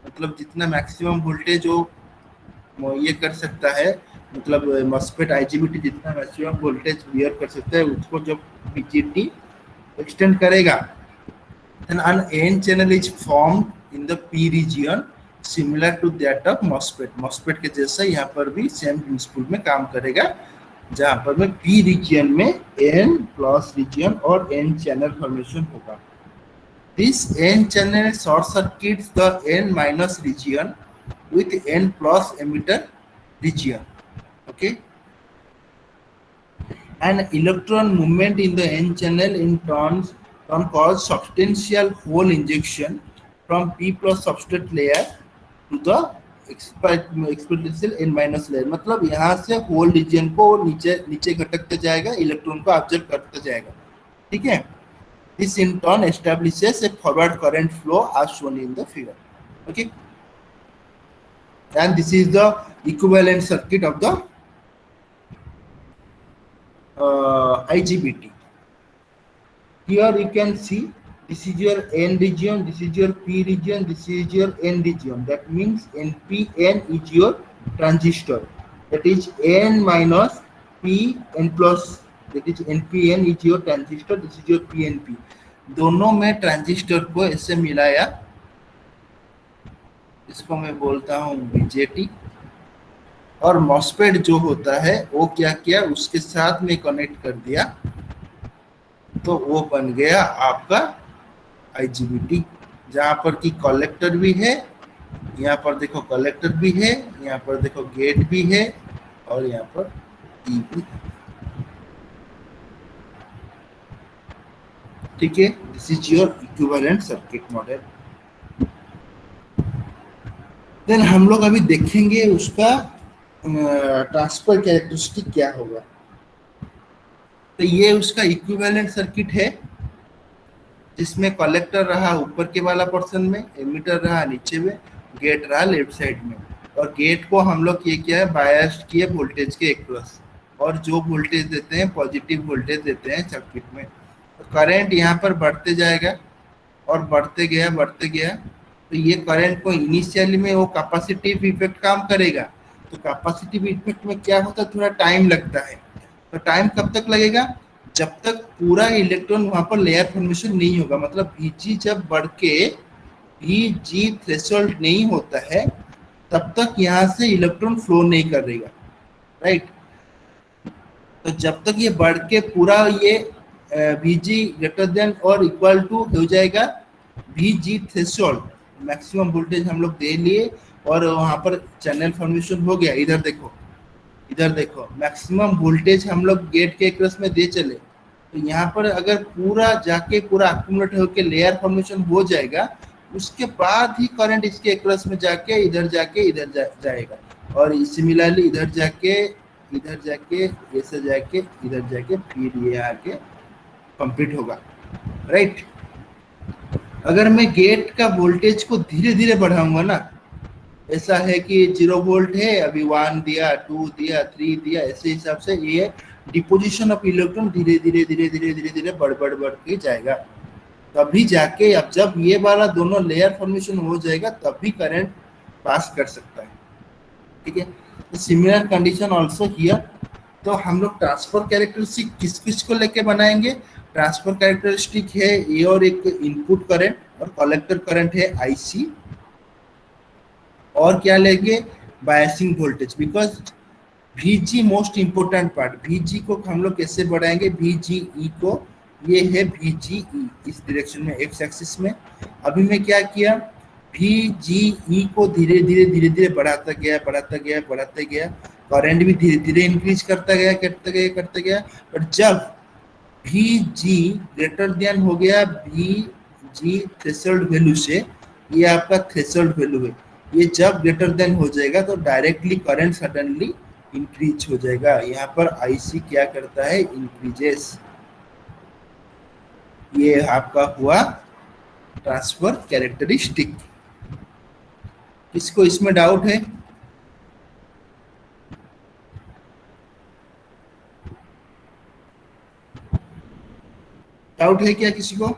मतलब जितना मैक्सिमम वोल्टेज वो ये कर सकता है, मतलब मॉस्फेट IGBT जितना मैक्सिमम वोल्टेज बियर कर सकता है उसको जब VGT एक्सटेंड करेगा, then an N channel is formed in the P region similar to that of MOSFET. MOSFEट के जैसा यहाँ पर भी सेम प्रिंसिपल में काम करेगा, जहाँ पर में P रीजन में N प्लस रीजन और N चैनल फॉर्मेशन होगा. This N channel short circuits the N minus region with N plus emitter region. Okay. An electron movement in the N channel in turn cause substantial hole injection from P plus substrate layer to the exponential N minus layer. मतलब यहाँ से whole reason को नीचे नीचे घटकते जाएगा, electron को observe करते जाएगा. ठीक है. This in turn establishes a forward current flow as shown in the figure. Okay. And this is the equivalent circuit of the IGBT. Here you can see this is your N region, this is your P region, this is your N region. That means NPN is your transistor. That is N minus P N plus. That is NPN is your transistor. This is your PNP. दोनों में transistor को ऐसे मिलाया, इसको मैं बोलता हूँ BJT. और मॉस्फेट जो होता है वो क्या किया, उसके साथ में कनेक्ट कर दिया, तो वो बन गया आपका IGBT. जहाँ पर कि कलेक्टर भी है, यहाँ पर देखो कलेक्टर भी है, यहाँ पर देखो गेट भी है और यहाँ पर E भी. ठीक है. This is your equivalent circuit model. Then हम लोग अभी देखेंगे उसका ट्रांसफर कैरेक्टरिस्टिक क्या होगा. तो ये उसका इक्विवेलेंट सर्किट है, जिसमें कलेक्टर रहा ऊपर के वाला पोर्शन में, एमिटर रहा नीचे में, गेट रहा लेफ्ट साइड में. और गेट को हम लोग ये किया है बायस किए वोल्टेज के अक्रॉस, और जो वोल्टेज देते हैं पॉजिटिव वोल्टेज देते हैं सर्किट में. तो करंट यहाँ पर बढ़ते जाएगा और बढ़ते गया. तो ये करंट को इनिशियली में वो कैपेसिटिव इफेक्ट काम करेगा. तो कैपेसिटिव इफेक्ट में क्या होता है, थोड़ा टाइम लगता है. तो टाइम कब तक लगेगा, जब तक पूरा इलेक्ट्रॉन वहां पर लेयर फॉर्मेशन नहीं होगा. मतलब VG जब बढ़ के VG थ्रेशोल्ड नहीं होता है तब तक यहाँ से इलेक्ट्रॉन फ्लो नहीं करेगा. राइट. तो जब तक ये बढ़ के पूरा ये VG ग्रेटर देन और इक्वल टू हो जाएगा VG थ्रेशोल्ड, मैक्सिमम वोल्टेज हम लोग दे लिए और वहां पर चैनल फॉर्मेशन हो गया. इधर देखो मैक्सिमम वोल्टेज हम लोग गेट के क्रॉस में दे चले. तो यहाँ पर अगर पूरा जाके पूरा अक्यूमुलेट होकर लेयर फॉर्मेशन हो जाएगा, उसके बाद ही करंट इसके क्रॉस में जाके इधर जाएगा. और सिमिलरली इधर जाके ऐसे जाके इधर जाके फिर ये आके कंप्लीट होगा. राइट. अगर मैं गेट का वोल्टेज को धीरे धीरे बढ़ाऊंगा ना, ऐसा है कि 0 वोल्ट है, अभी 1 दिया, 2 दिया, 3 दिया, ऐसे हिसाब से ये डिपोजिशन ऑफ इलेक्ट्रॉन धीरे धीरे बढ़ के जाएगा. तभी जाके अब जब ये वाला दोनों लेयर फॉर्मेशन हो जाएगा तब भी करंट पास कर सकता है. ठीक है. Similar condition also here. तो हम लोग ट्रांसफर कैरेक्टरिस्टिक किस को लेके बनाएंगे. ट्रांसफर कैरेक्टरिस्टिक है ये, और एक इनपुट करंट और कलेक्टर करंट है IC, और क्या लेंगे biasing voltage. Because VG most important part. VG को हम लोग कैसे बढ़ाएंगे, VGE को, ये है VGE इस डायरेक्शन में एक्स एक्सिस में. अभी मैं क्या किया, VGE को धीरे धीरे बढ़ाता गया. करंट भी धीरे धीरे इंक्रीज करता गया. बट जब VG ग्रेटर देन हो गया VG थ्रेशोल्ड वैल्यू से, ये आपका थ्रेशोल्ड वैल्यू है, ये जब ग्रेटर देन हो जाएगा तो डायरेक्टली करंट सडनली इंक्रीज हो जाएगा. यहाँ पर IC क्या करता है, इंक्रीजेस. ये आपका हुआ ट्रांसफर कैरेक्टरिस्टिक. किसको इसमें डाउट है? डाउट है क्या किसी को?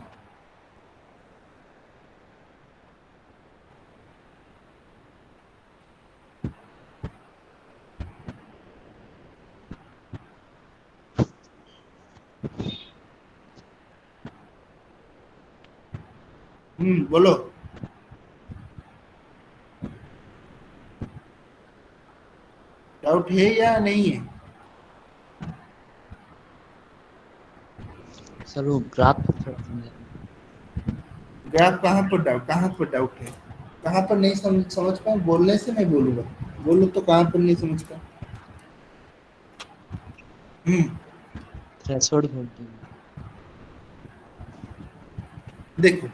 बोलो। डाउट है या नहीं है? सर वो ग्राफ थोड़ा समझाइए। ग्राफ कहाँ पर डाउट है? कहाँ पर नहीं समझ पाए? बोलने से मैं बोलूंगा। बोलो तो कहाँ पर नहीं समझ पाए? Threshold voltage. देखो,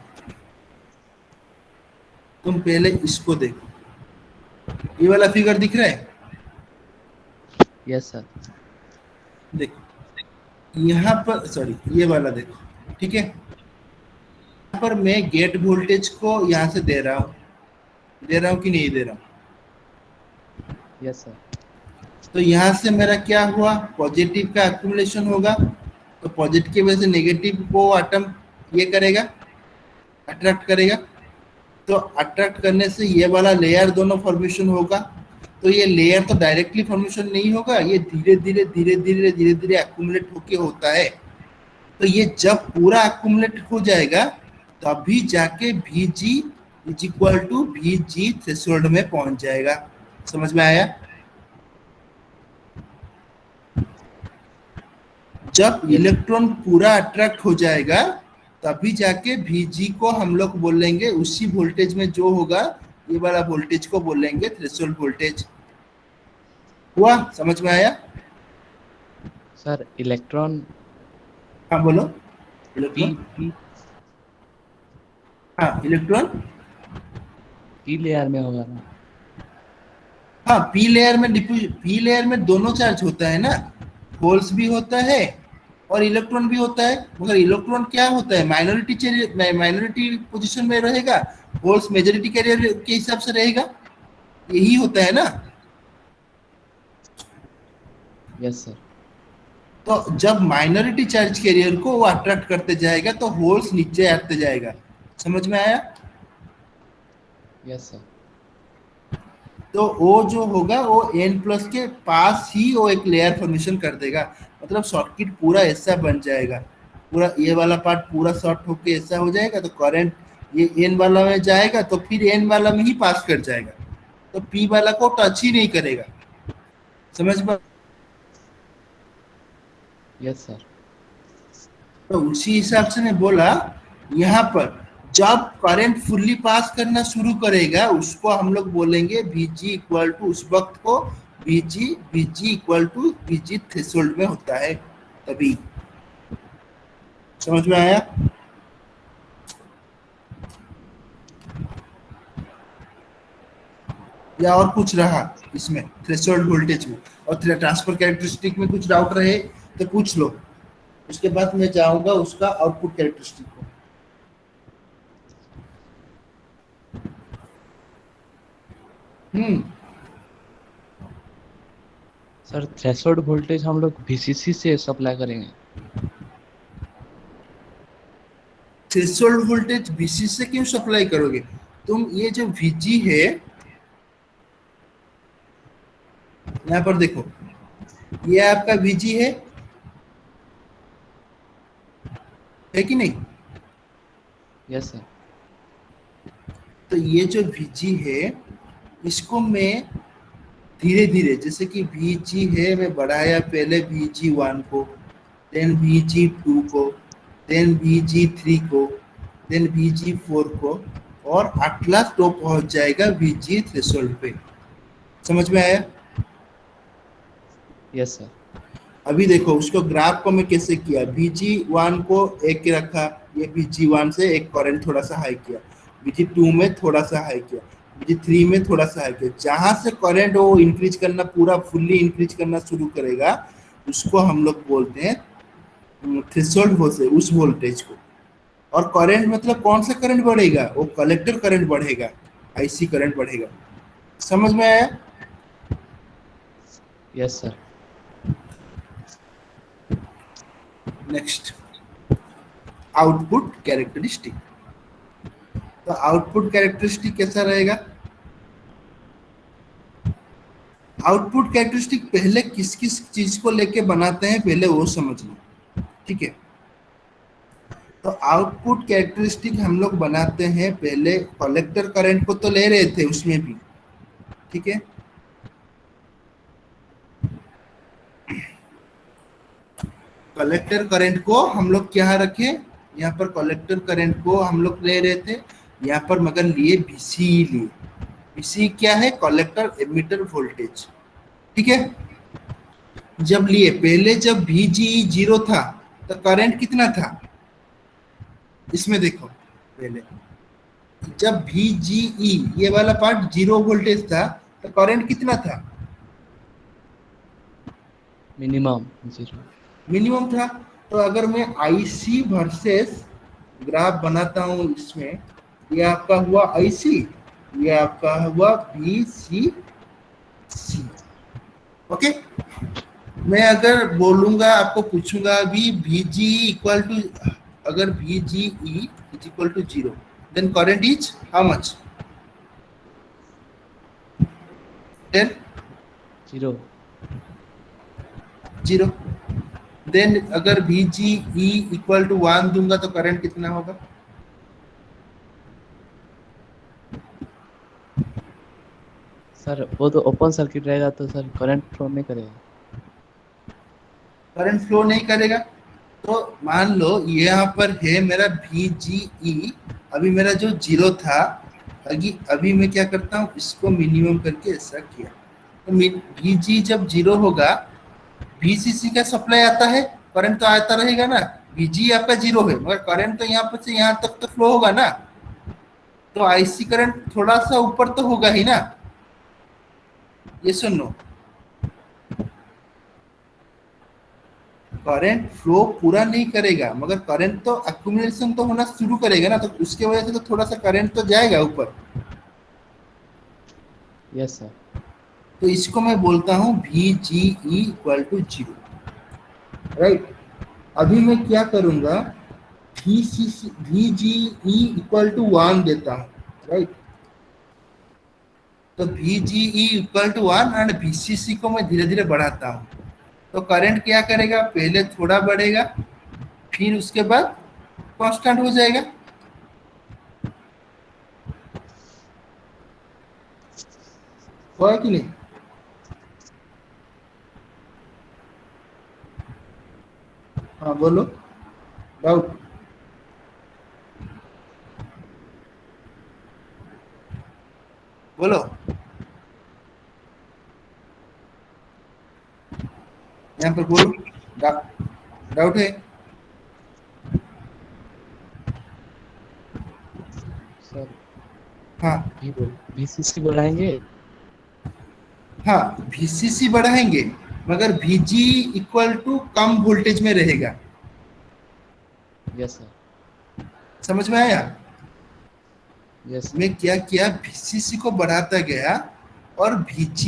तुम पहले इसको देखो। ये वाला फिगर दिख रहा है? Yes sir. देखो यहाँ पर, सॉरी ये वाला देखो, ठीक है। यहाँ पर मैं गेट वोल्टेज को यहाँ से दे रहा हूँ, कि नहीं दे रहा हूँ? Yes sir. तो यहाँ से मेरा क्या हुआ? पॉजिटिव का एक्यूमुलेशन होगा। तो पॉजिटिव की वजह से नेगेटिव को एटम ये करेगा, अट्रैक्ट करेगा। तो अट्रैक्ट करने से ये वाला लेयर दोनों फॉर्मेशन होगा। तो ये लेयर तो डायरेक्टली फॉर्मेशन नहीं होगा, ये धीरे धीरे धीरे धीरे धीरे धीरे एक्यूमुलेट होके होता है। तो ये जब पूरा एक्यूमुलेट हो जाएगा तभी जाके Vg is equal to Vg threshold में पहुंच जाएगा। समझ में आया? जब इलेक्ट्रॉन पूरा अट्रैक्ट हो जाएगा तभी जाके Vg को हम लोग बोलेंगे, उसी वोल्टेज में जो होगा ये वाला वोल्टेज को बोलेंगे थ्रेशोल्ड वोल्टेज। हुआ? समझ में आया? सर इलेक्ट्रॉन हाँ बोलो। पी इलेक्ट्रॉन, पी हाँ इलेक्ट्रॉन, पी लेयर में होगा ना? हाँ पी लेयर में दोनों चार्ज होता है ना, होल्स भी होता है और इलेक्ट्रॉन भी होता है। मगर इलेक्ट्रॉन क्या होता है? माइनॉरिटी पोजीशन में रहेगा, होल्स मेजॉरिटी कैरियर के हिसाब से रहेगा। यही होता है ना। Yes sir. तो जब माइनॉरिटी चार्ज कैरियर को वो अट्रैक्ट करते जाएगा तो होल्स नीचे आते जाएगा। समझ में आया? Yes sir. तो वो जो होगा वो n प्लस के पास ही वो एक लेयर फॉर्मेशन कर देगा। मतलब सर्किट पूरा ऐसा बन जाएगा, पूरा ये वाला पार्ट पूरा शॉर्ट होके ऐसा हो जाएगा। तो करंट ये n वाला में जाएगा तो फिर n वाला में ही पास कर जाएगा, तो p वाला को टच ही नहीं करेगा। समझ में? Yes sir. तो उसी हिसाब से मैं बोला, यहाँ पर जब करंट फुल्ली पास करना शुरू करेगा उसको हम लोग बोलेंगे Vg इक्वल टू, उस वक्त को Vg equal to Vg threshold में होता है तभी। समझ में आया? या और कुछ रहा इसमें थ्रेशोल्ड वोल्टेज में और ट्रांसफर कैरेक्टरिस्टिक में कुछ डाउट रहे तो पूछ लो, उसके बाद मैं जाऊंगा उसका आउटपुट कैरेक्टरिस्टिक को। सर थ्रेशोल्ड वोल्टेज हम लोग VCC से सप्लाई करेंगे? थ्रेशोल्ड वोल्टेज VCC से क्यों सप्लाई करोगे? तुम ये जो Vg है यहाँ पर देखो, ये आपका Vg है कि नहीं? Yes sir. तो ये जो Vg है इसको मैं धीरे धीरे, जैसे कि Vg है, मैं बढ़ाया पहले Vg1 को, देन Vg2 को, देन Vg3 को, देन Vg4 को, और at last तो पहुंच जाएगा Vg थ्रेशोल्ड पे। समझ में आया? Yes sir. अभी देखो उसको ग्राफ को मैं कैसे किया। Vg1 को एक रखा, ये Vg1 से एक करंट थोड़ा सा हाई किया, Vg2 में थोड़ा सा हाई किया, Vg3 में थोड़ा सा हाई किया। जहां से करंट वो इंक्रीज करना, पूरा फुल्ली इंक्रीज करना शुरू करेगा उसको हम लोग बोलते हैं थ्रेशोल्ड से उस वोल्टेज को। और करंट मतलब कौन सा करंट बढ़ेगा? वो कलेक्टर करंट बढ़ेगा, आईसी करंट बढ़ेगा। समझ में आया? Yes sir. Next, output characteristic. तो आउटपुट कैरेक्टरिस्टिक कैसा रहेगा? आउटपुट कैरेक्टरिस्टिक पहले किस किस चीज को लेके बनाते हैं पहले वो समझ लो, ठीक है। तो आउटपुट कैरेक्टरिस्टिक हम लोग बनाते हैं पहले, कलेक्टर करंट को तो ले रहे थे उसमें भी, ठीक है। कलेक्टर करंट को हम लोग क्या रखे, यहाँ पर कलेक्टर करंट को हम लोग ले रहे थे, यहाँ पर मगर लिए VC लिए। VC क्या है? कलेक्टर एमिटर वोल्टेज, ठीक है। जब लिए पहले, जब VGE 0 था तो करंट कितना था? इसमें देखो पहले, जब VGE ये वाला पार्ट 0 वोल्टेज था तो करंट कितना था? मिनिमम 0। मिनिमम था। तो अगर मैं IC वर्सेस ग्राफ बनाता हूं इसमें, ये आपका हुआ IC, ये आपका हुआ VCC, ओके। मैं अगर बोलूंगा, आपको पूछूंगा अभी VGE इक्वल टू, अगर VGE is equal to 0, then current is how much? 10 0। 0। Then अगर VGE इक्वल टू 1 दूंगा तो करंट कितना होगा? सर वो तो ओपन सर्किट रहेगा तो सर करंट फ्लो नहीं करेगा। करंट फ्लो नहीं करेगा। तो मान लो यहाँ पर है मेरा VGE, अभी मेरा जो 0 था, अभी मैं क्या करता हूँ, इसको मिनिमम करके ऐसा किया। तो VG जब 0 होगा, VCC का सप्लाई आता है, करंट तो आता रहेगा ना। VG आपका 0 है मगर करंट तो यहाँ पर से यहाँ तक तो फ्लो होगा ना। तो IC करंट थोड़ा सा ऊपर तो होगा ही ना, ये सुनो। करंट फ्लो पूरा नहीं करेगा मगर करंट तो एक्यूमुलेशन तो होना शुरू करेगा ना, तो उसके वजह से तो थोड़ा सा करंट तो जाएगा ऊपर। Yes sir. तो इसको मैं बोलता हूं VGE इक्वल टू 0, राइट। अभी मैं क्या करूंगा, VGE इक्वल टू 1 देता हूं, राइट। तो VGE equal to 1 and VCC को मैं धीरे धीरे बढ़ाता हूं। तो करंट क्या करेगा, पहले थोड़ा बढ़ेगा, फिर उसके बाद कांस्टेंट हो जाएगा। हुआ कि नहीं? हाँ बोलो, डाउट? बोलो। यहाँ पर बोलो, डाउट है? सर हाँ VCC बढ़ाएंगे। हाँ, VCC बढ़ाएंगे मगर VG इक्वल टू कम वोल्टेज में रहेगा। Yes sir. समझ में आया? यस। मैं क्या किया, VCC को बढ़ाता गया और VG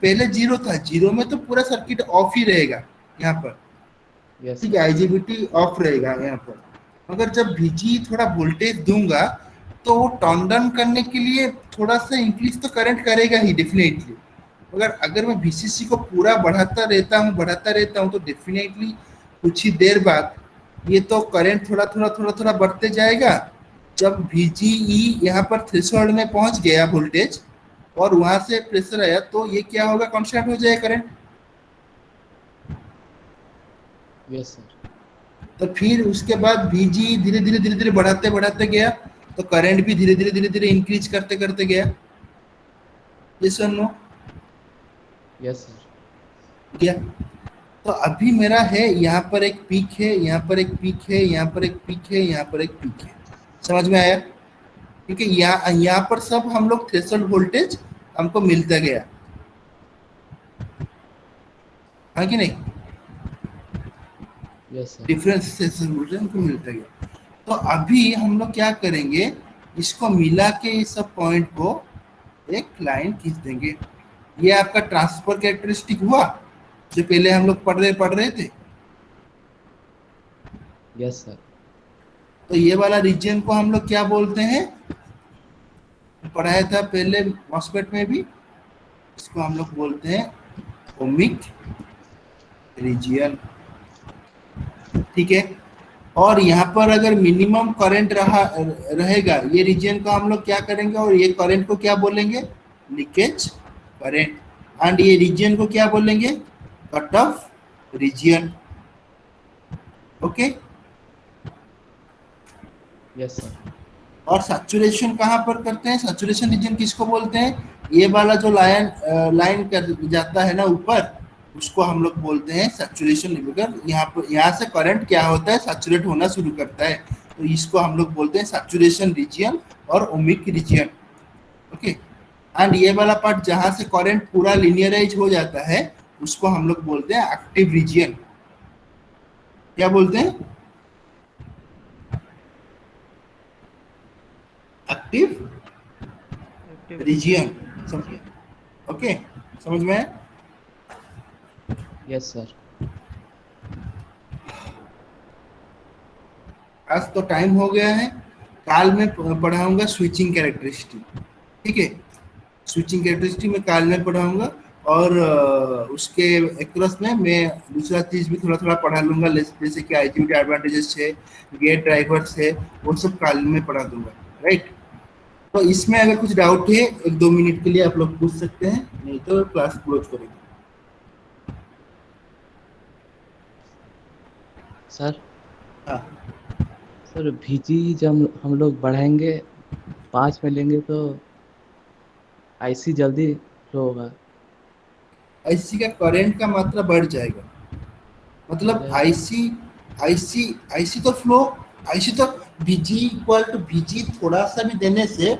पहले 0 था, 0 में तो पूरा सर्किट ऑफ ही रहेगा यहाँ पर, यस ठीक है, IGBT ऑफ रहेगा यहाँ पर। मगर जब VG थोड़ा वोल्टेज दूंगा तो वो टर्न डाउन करने के लिए थोड़ा सा इंक्रीज तो करंट करेगा ही डेफिनेटली। मगर अगर मैं VCC को पूरा बढ़ाता रहता हूँ तो डेफिनेटली कुछ ही देर बाद ये तो करंट थोड़ा बढ़ते जाएगा। जब VGE यहाँ पर थ्रेशोल्ड में पहुंच गया वोल्टेज और वहां से प्रेशर आया तो ये क्या होगा, कांस्टेंट हो जाएगा करंट। Yes sir. तो फिर उसके बाद VG धीरे धीरे बढ़ाते गया तो करंट भी धीरे धीरे इंक्रीज करते गया। ये सुनो। Yes sir. क्या? तो अभी मेरा है यहाँ पर एक पीक है, यहाँ पर एक पीक है, यहाँ पर एक पीक है, यहाँ पर एक पीक है। समझ में आया? क्योंकि यहाँ पर सब हम लोग थ्रेशोल्ड वोल्टेज हमको मिलता गया, हाँ कि नहीं? Yes sir. Difference threshold voltage हमको मिलता गया। तो अभी हम लोग क्या करेंगे, इसको मिला के इस सब पॉइंट को एक लाइन खींच देंगे। ये आपका ट्रांसफर कैरेक्टरिस्टिक हुआ जो पहले हम लोग पढ़ रहे थे। Yes sir. तो ये वाला रीजन को हम लोग क्या बोलते हैं, पढ़ाया था पहले मॉस्फेट में भी, इसको हम लोग बोलते हैं ओमिक रीजन। ठीक है, और यहाँ पर अगर मिनिमम करंट रहेगा, ये रीजन को हम लोग क्या करेंगे, और ये करंट को क्या बोलेंगे, लीकेज करंट। एंड ये रीजन को क्या बोलेंगे, cut off region. Okay, yes sir. और सैचुरेशन कहाँ पर करते हैं, सैचुरेशन रीजन किसको बोलते हैं, ये वाला जो लाइन कर जाता है ना ऊपर, उसको हम लोग बोलते हैं सैचुरेशन लेवल। यहाँ से करंट क्या होता है, सैचुरेट होना शुरू करता है, तो इसको हम लोग बोलते हैं सैचुरेशन रीजन और ओमिक रीजन। ओके, एंड ये वाला पार्ट जहां से करंट पूरा लिनियराइज हो जाता है, उसको हम लोग बोलते हैं एक्टिव रीजन। क्या बोलते हैं, एक्टिव रीजन। ओके, समझ में आया? Yes sir. आज तो टाइम हो गया है, काल में पढ़ाऊंगा स्विचिंग कैरेक्टरिस्टिक। ठीक है, स्विचिंग कैरेक्टरिस्टिक में काल में पढ़ाऊंगा, और उसके एक्रॉस में मैं दूसरा चीज भी थोड़ा थोड़ा पढ़ा लूंगा, जैसे कि आईजीबीटी एडवांटेजेस है, गेट ड्राइवर्स है, वो सब काल में पढ़ा दूंगा। राइट, तो इसमें अगर कुछ डाउट है 1-2 मिनट के लिए आप लोग पूछ सकते हैं, नहीं तो क्लास क्लोज करेंगे। सर हाँ, सर भीजी जब हम लोग बढ़ाएंगे 5 में लेंगे तो आईसी जल्दी फ्लो होगा। आईसी का करंट का मात्रा बढ़ जाएगा, मतलब बढ़ेगा। आईसी आईसी आईसी तो फ्लो, आईसी तो VG इक्वल टू VG थोड़ा सा भी देने से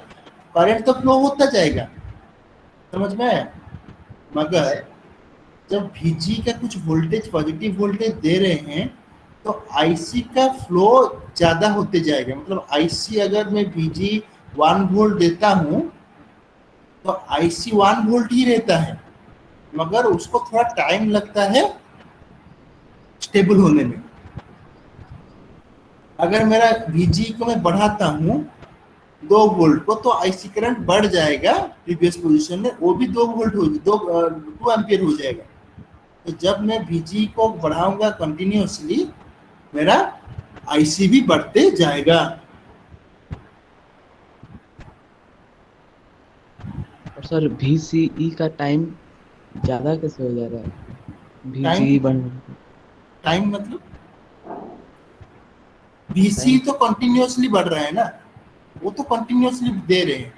करंट तो फ्लो होता जाएगा, समझ में आया? मगर जब VG का कुछ वोल्टेज पॉजिटिव वोल्टेज दे रहे हैं, तो आईसी का फ्लो ज्यादा होते जाएगा। मतलब आईसी अगर मैं VG 1 वोल्ट देता हूं, तो आईसी 1 वोल्ट ही रहता है, मगर उसको थोड़ा टाइम लगता है स्टेबल होने में। अगर मेरा VG को मैं बढ़ाता हूं 2 वोल्ट को, तो आईसी करंट बढ़ जाएगा प्रीवियस पोजीशन में, वो भी 2 वोल्ट हो, 2 एम्पियर हो जाएगा। तो जब मैं VG को बढ़ाऊंगा कंटिन्यूअसली, मेरा आईसी भी बढ़ते जाएगा। और सर VCE का टाइम ज्यादा कैसे हो जा रहा है, टाइम VCE बढ़ टाइम मतलब VC तो कंटिन्यूअसली बढ़ रहा है ना, वो तो कंटिन्यूअसली दे रहे हैं,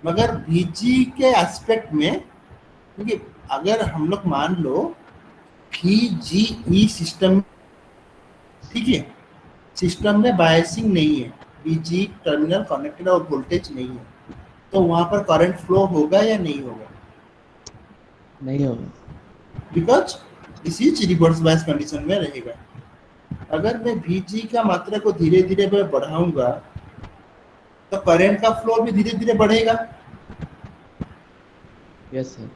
मगर VG के एस्पेक्ट में, क्योंकि अगर हम लोग मान लो VGE सिस्टम, ठीक है, सिस्टम में बायसिंग नहीं है, VG टर्मिनल कनेक्टेड और वोल्टेज नहीं है, तो वहां पर करंट फ्लो होगा या नहीं होगा? नहीं होगा, because this is reverse bias condition में रहेगा। अगर मैं VG का मात्रा को धीरे धीरे मैं बढ़ाऊंगा, तो करंट का फ्लो भी धीरे धीरे बढ़ेगा। Yes sir.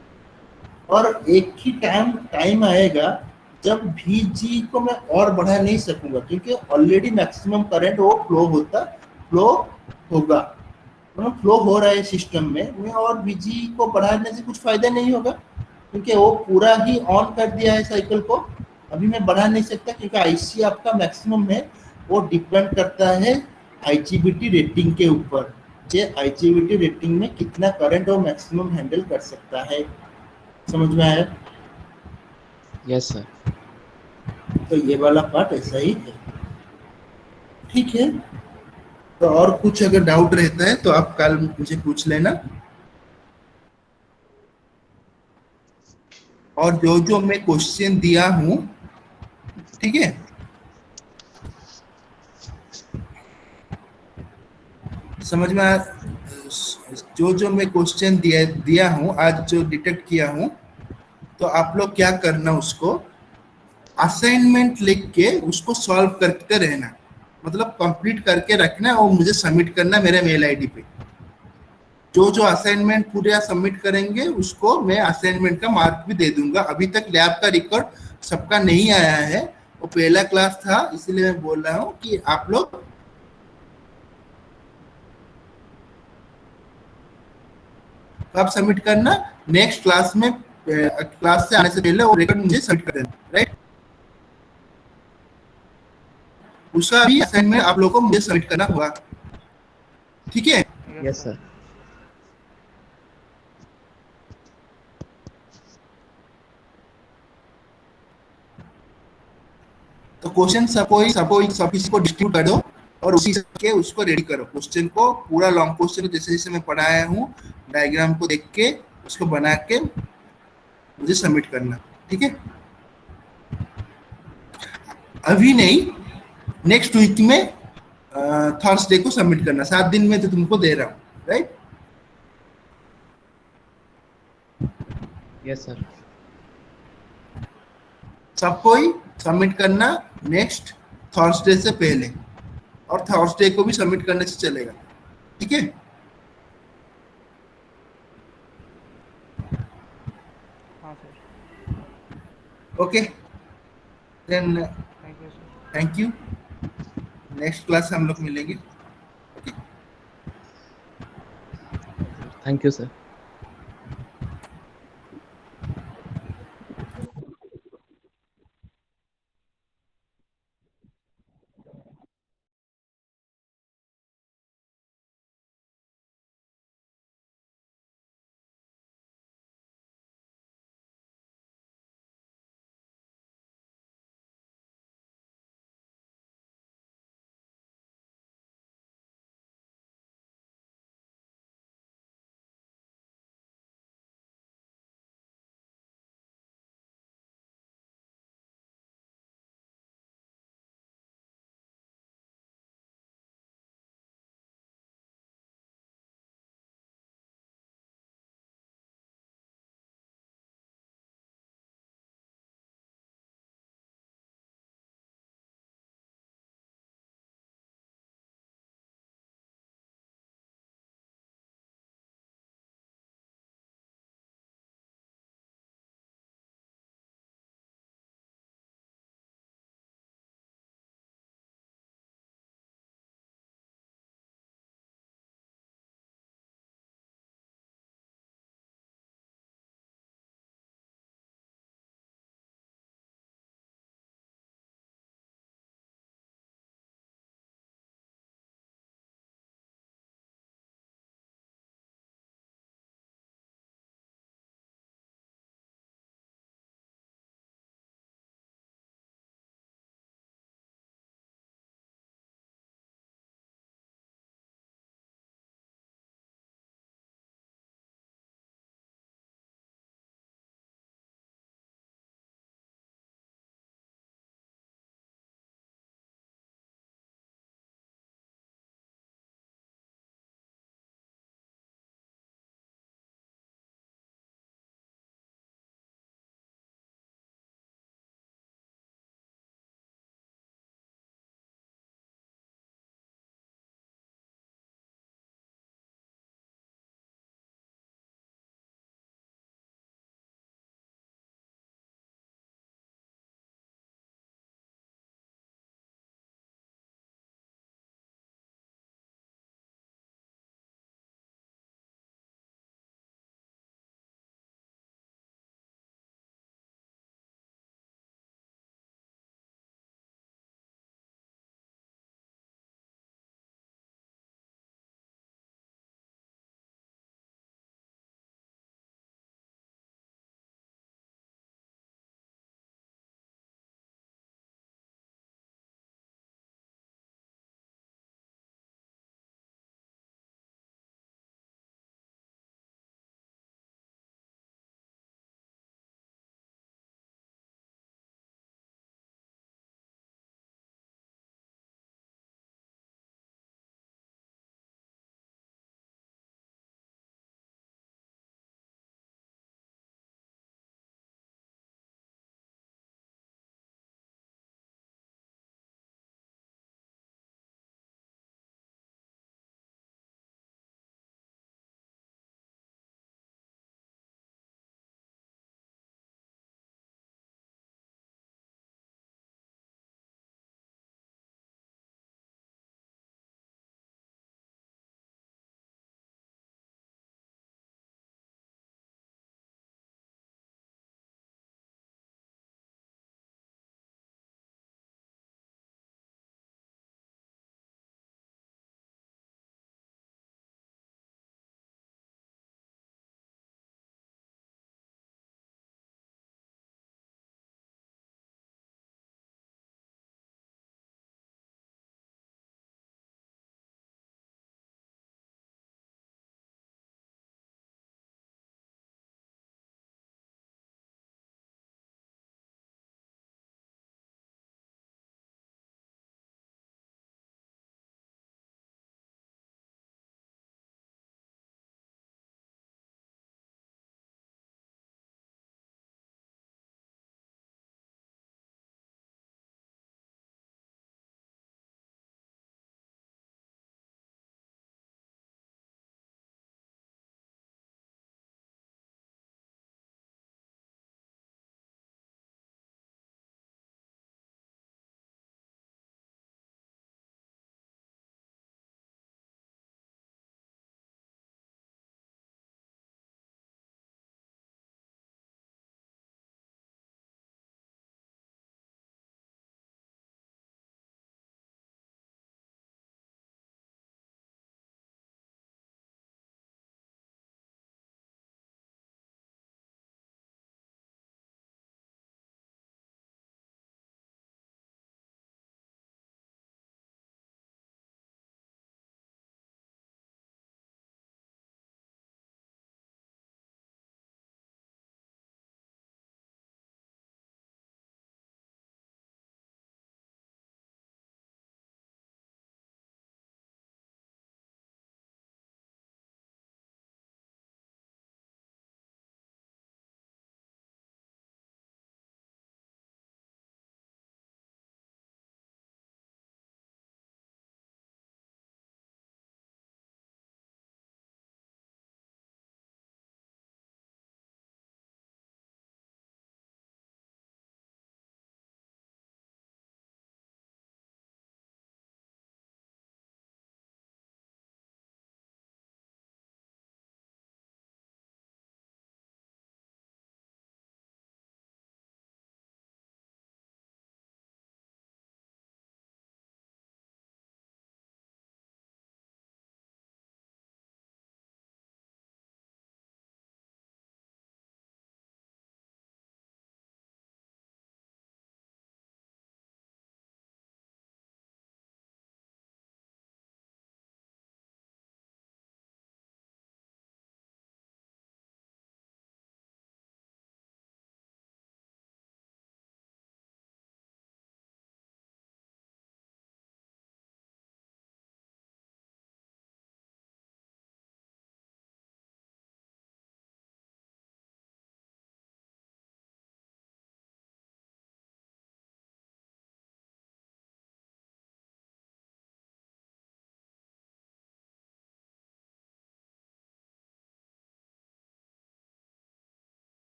और एक ही टाइम आएगा जब VG को मैं और बढ़ा नहीं सकूंगा, क्योंकि ऑलरेडी मैक्सिमम करंट वो फ्लो होगा, मतलब फ्लो हो रहा है सिस्टम में, मैं और VG को बढ़ाने से कुछ फायदा नहीं होगा, क्योंकि वो पूरा ही ऑन कर दिया है साइकिल को। अभी मैं बढ़ा नहीं सकता, क्योंकि आईसी आपका मैक्सिमम है, वो डिपेंड करता है आईजीबीटी रेटिंग के ऊपर, जे आईजीबीटी रेटिंग में कितना करंट वो मैक्सिमम हैंडल कर सकता है। समझ में आया? Yes sir. तो ये वाला पार्ट ऐसा ही है, ठीक है। तो और कुछ अगर डाउट रहता है तो आप कल मुझे पूछ लेना, और जो जो मैं क्वेश्चन दिया हूं, ठीक है, समझ में आया? जो जो मैं क्वेश्चन दिया हूं आज, जो डिटेक्ट किया हूं, तो आप लोग क्या करना, उसको असाइनमेंट लिख के उसको सॉल्व करते रहना, मतलब कंप्लीट करके रखना और मुझे सबमिट करना मेरे मेल आईडी पे। जो जो असाइनमेंट पूरा सबमिट करेंगे उसको मैं असाइनमेंट का मार्क भी दे दूंगा। अभी तक लैब का रिकॉर्ड सबका नहीं आया है, वो पहला क्लास था, इसलिए मैं बोल रहा हूँ कि आप लोग कब सबमिट करना, नेक्स्ट क्लास में, क्लास से आने से पहले वो रिकॉर्ड मुझे सबमिट कर देना, राइट। उसका भी असाइनमेंट आप लोगों को मुझे सबमिट करना होगा, ठीक है। Yes sir. तो क्वेश्चन सब किसी को डिस्ट्रीब्यूट कर दो और उसी के उसको रेडी करो, क्वेश्चन को पूरा लॉन्ग क्वेश्चन जैसे जैसे मैं पढ़ाया हूँ डायग्राम को देख के उसको बना के मुझे सबमिट करना, ठीक है। अभी नहीं, नेक्स्ट वीक में थर्सडे को सबमिट करना, 7 दिन में तो तुमको दे रहा हूँ, राइट। Yes sir. सबको ही सबमिट करना नेक्स्ट थर्सडे से पहले, और थर्सडे को भी सबमिट करने से चलेगा, ठीक है। हाँ सर। Okay then, thank you sir. Thank you. Next class हम लोग मिलेंगे। Thank you sir.